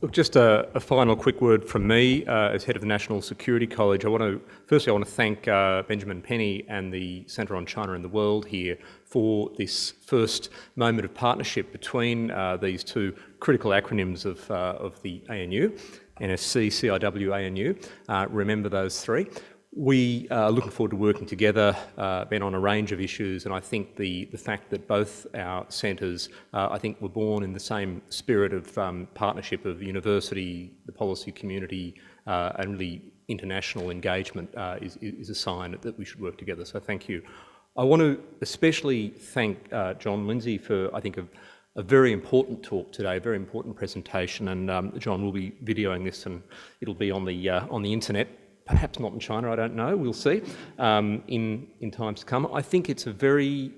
Look, just a final quick word from me as head of the National Security College. I want to thank Benjamin Penny and the Centre on China and the World here for this first moment of partnership between these two critical acronyms of the ANU, NSC, CIW, ANU. Remember those three. We are looking forward to working together, Ben, on a range of issues, and I think the fact that both our centres, I think, were born in the same spirit of partnership of the university, the policy community, and really international engagement is a sign that we should work together. So thank you. I want to especially thank John Lindsay for, I think, a very important talk today, a very important presentation, and John will be videoing this, and it'll be on the internet. Perhaps not in China, I don't know, we'll see, in times to come. I think it's a very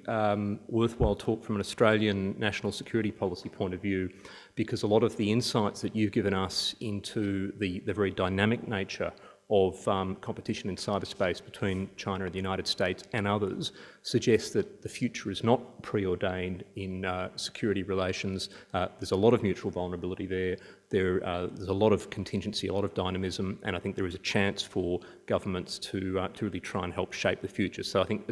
worthwhile talk from an Australian national security policy point of view, because a lot of the insights that you've given us into the very dynamic nature of competition in cyberspace between China and the United States and others suggests that the future is not preordained in security relations. There's a lot of mutual vulnerability there. There's a lot of contingency, a lot of dynamism, and I think there is a chance for governments to really try and help shape the future. So I think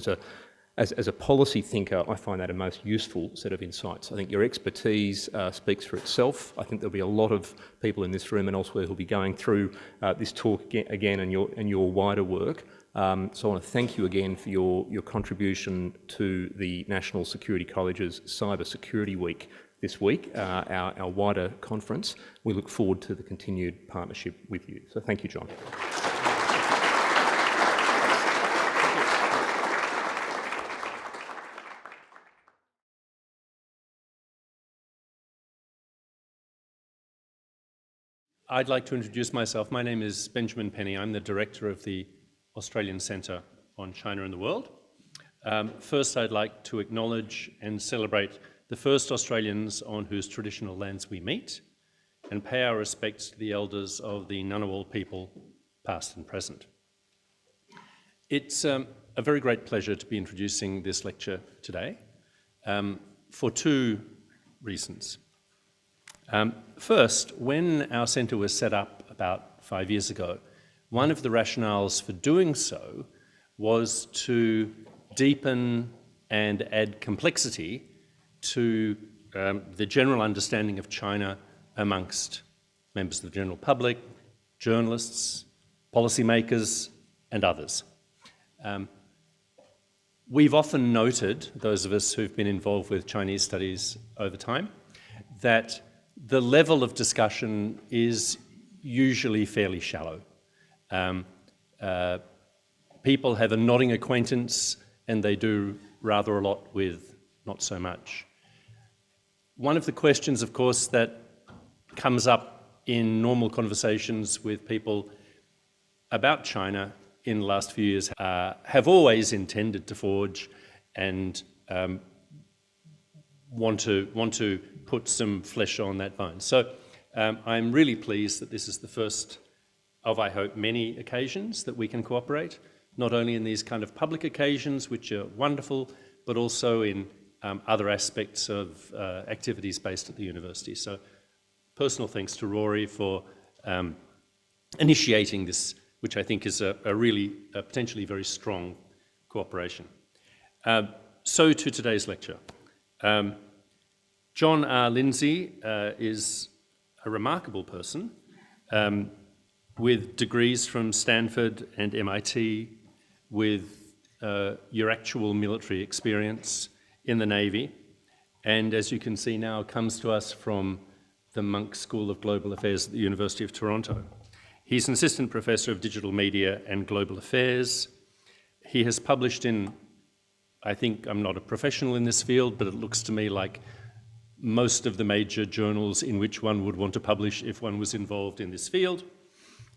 as a policy thinker, I find that a most useful set of insights. I think your expertise speaks for itself. I think there'll be a lot of people in this room and elsewhere who'll be going through this talk again and your wider work. So I want to thank you again for your contribution to the National Security College's Cybersecurity Week this week, our wider conference. We look forward to the continued partnership with you. So thank you, John. I'd like to introduce myself. My name is Benjamin Penny. I'm the director of the Australian Centre on China and the World. First, I'd like to acknowledge and celebrate the first Australians on whose traditional lands we meet and pay our respects to the elders of the Ngunnawal people, past and present. It's a very great pleasure to be introducing this lecture today for two reasons. First, when our centre was set up about 5 years ago, one of the rationales for doing so was to deepen and add complexity to the general understanding of China amongst members of the general public, journalists, policymakers, and others. We've often noted, those of us who've been involved with Chinese studies over time, that the level of discussion is usually fairly shallow. People have a nodding acquaintance and they do rather a lot with not so much. One of the questions, of course, that comes up in normal conversations with people about China in the last few years have always intended to forge and want to put some flesh on that bone. So I'm really pleased that this is the first of, I hope, many occasions that we can cooperate, not only in these kind of public occasions, which are wonderful, but also in other aspects of activities based at the university. So personal thanks to Rory for initiating this, which I think is a really potentially very strong cooperation. So to today's lecture. John R. Lindsay is a remarkable person with degrees from Stanford and MIT, with your actual military experience in the Navy, and as you can see now, comes to us from the Monk School of Global Affairs at the University of Toronto. He's an assistant professor of digital media and global affairs. He has published in, I think I'm not a professional in this field, but it looks to me like most of the major journals in which one would want to publish if one was involved in this field.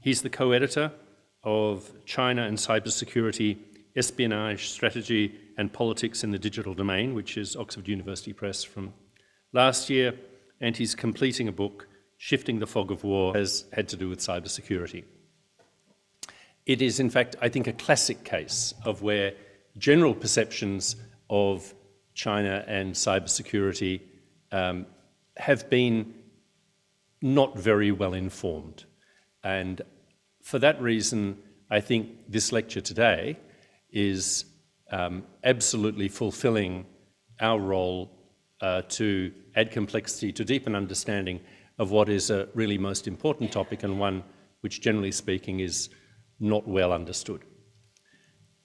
He's the co-editor of China and Cybersecurity, Espionage, Strategy and Politics in the Digital Domain, which is Oxford University Press from last year, and he's completing a book, Shifting the Fog of War, has had to do with cybersecurity. It is, in fact, I think, a classic case of where general perceptions of China and cybersecurity have been not very well informed. And for that reason, I think this lecture today is absolutely fulfilling our role to add complexity, to deepen understanding of what is a really most important topic and one which, generally speaking, is not well understood.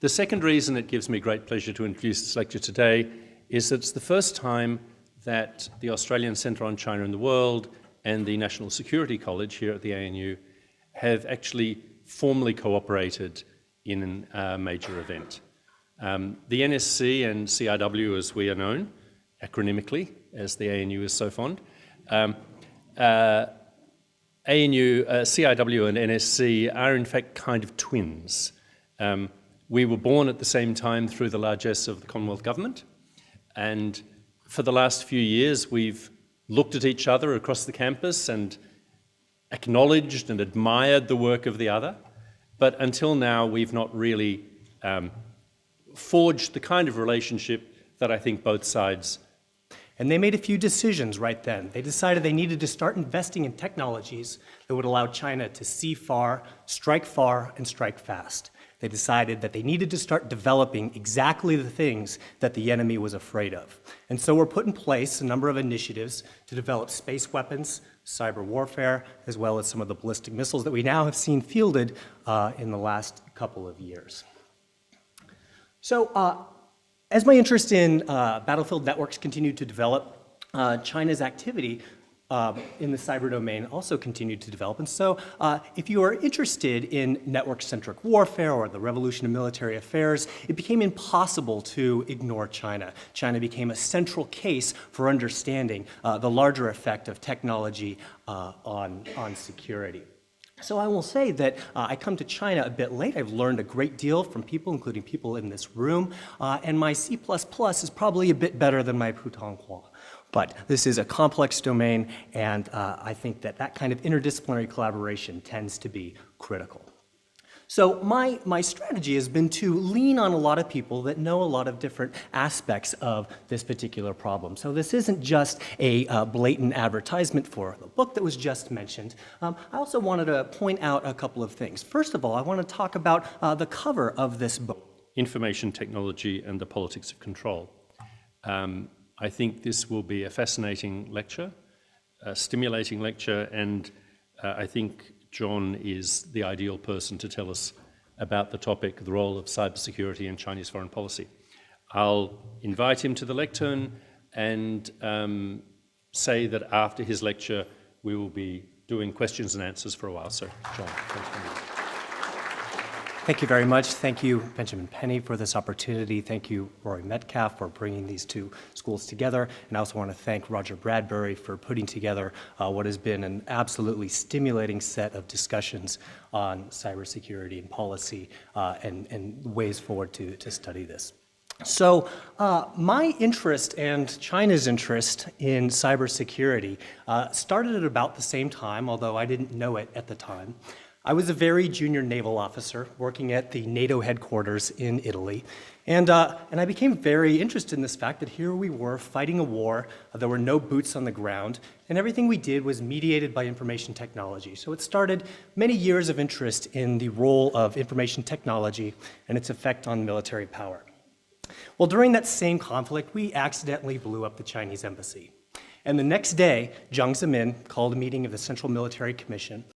The second reason it gives me great pleasure to introduce this lecture today is that it's the first time that the Australian Centre on China and the World and the National Security College here at the ANU have actually formally cooperated in a major event. The NSC and CIW, as we are known, acronymically, as the ANU is so fond, CIW and NSC are in fact kind of twins. We were born at the same time through the largesse of the Commonwealth Government, and for the last few years we've looked at each other across the campus and acknowledged and admired the work of the other, but until now we've not really forged the kind of relationship that I think both sides. And they made a few decisions right then. They decided they needed to start investing in technologies that would allow China to see far, and strike fast. They decided that they needed to start developing exactly the things that the enemy was afraid of. And so were put in place a number of initiatives to develop space weapons, cyber warfare, as well as some of the ballistic missiles that we now have seen fielded in the last couple of years. So as my interest in battlefield networks continued to develop, China's activity in the cyber domain also continued to develop. And so if you are interested in network-centric warfare or the revolution of military affairs, it became impossible to ignore China. China became a central case for understanding the larger effect of technology on security. So I will say that I come to China a bit late. I've learned a great deal from people, including people in this room, and my C++ is probably a bit better than my Putonghua. But this is a complex domain, and I think that that kind of interdisciplinary collaboration tends to be critical. So my strategy has been to lean on a lot of people that know a lot of different aspects of this particular problem. So this isn't just a blatant advertisement for the book that was just mentioned. I also wanted to point out a couple of things. First of all, I want to talk about the cover of this book. Information technology and the politics of control. I think this will be a fascinating lecture, a stimulating lecture, and I think John is the ideal person to tell us about the topic, the role of cybersecurity in Chinese foreign policy. I'll invite him to the lectern and say that after his lecture, we will be doing questions and answers for a while. So, John, thanks very much. Thank you very much. Thank you, Benjamin Penny, for this opportunity. Thank you, Rory Metcalf, for bringing these two schools together. And I also want to thank Roger Bradbury for putting together what has been an absolutely stimulating set of discussions on cybersecurity and policy and ways forward to study this. So my interest and China's interest in cybersecurity started at about the same time, although I didn't know it at the time. I was a very junior naval officer working at the NATO headquarters in Italy, and I became very interested in this fact that here we were fighting a war, there were no boots on the ground, and everything we did was mediated by information technology. So it started many years of interest in the role of information technology and its effect on military power. Well, during that same conflict, we accidentally blew up the Chinese embassy. And the next day, Jiang Zemin called a meeting of the Central Military Commission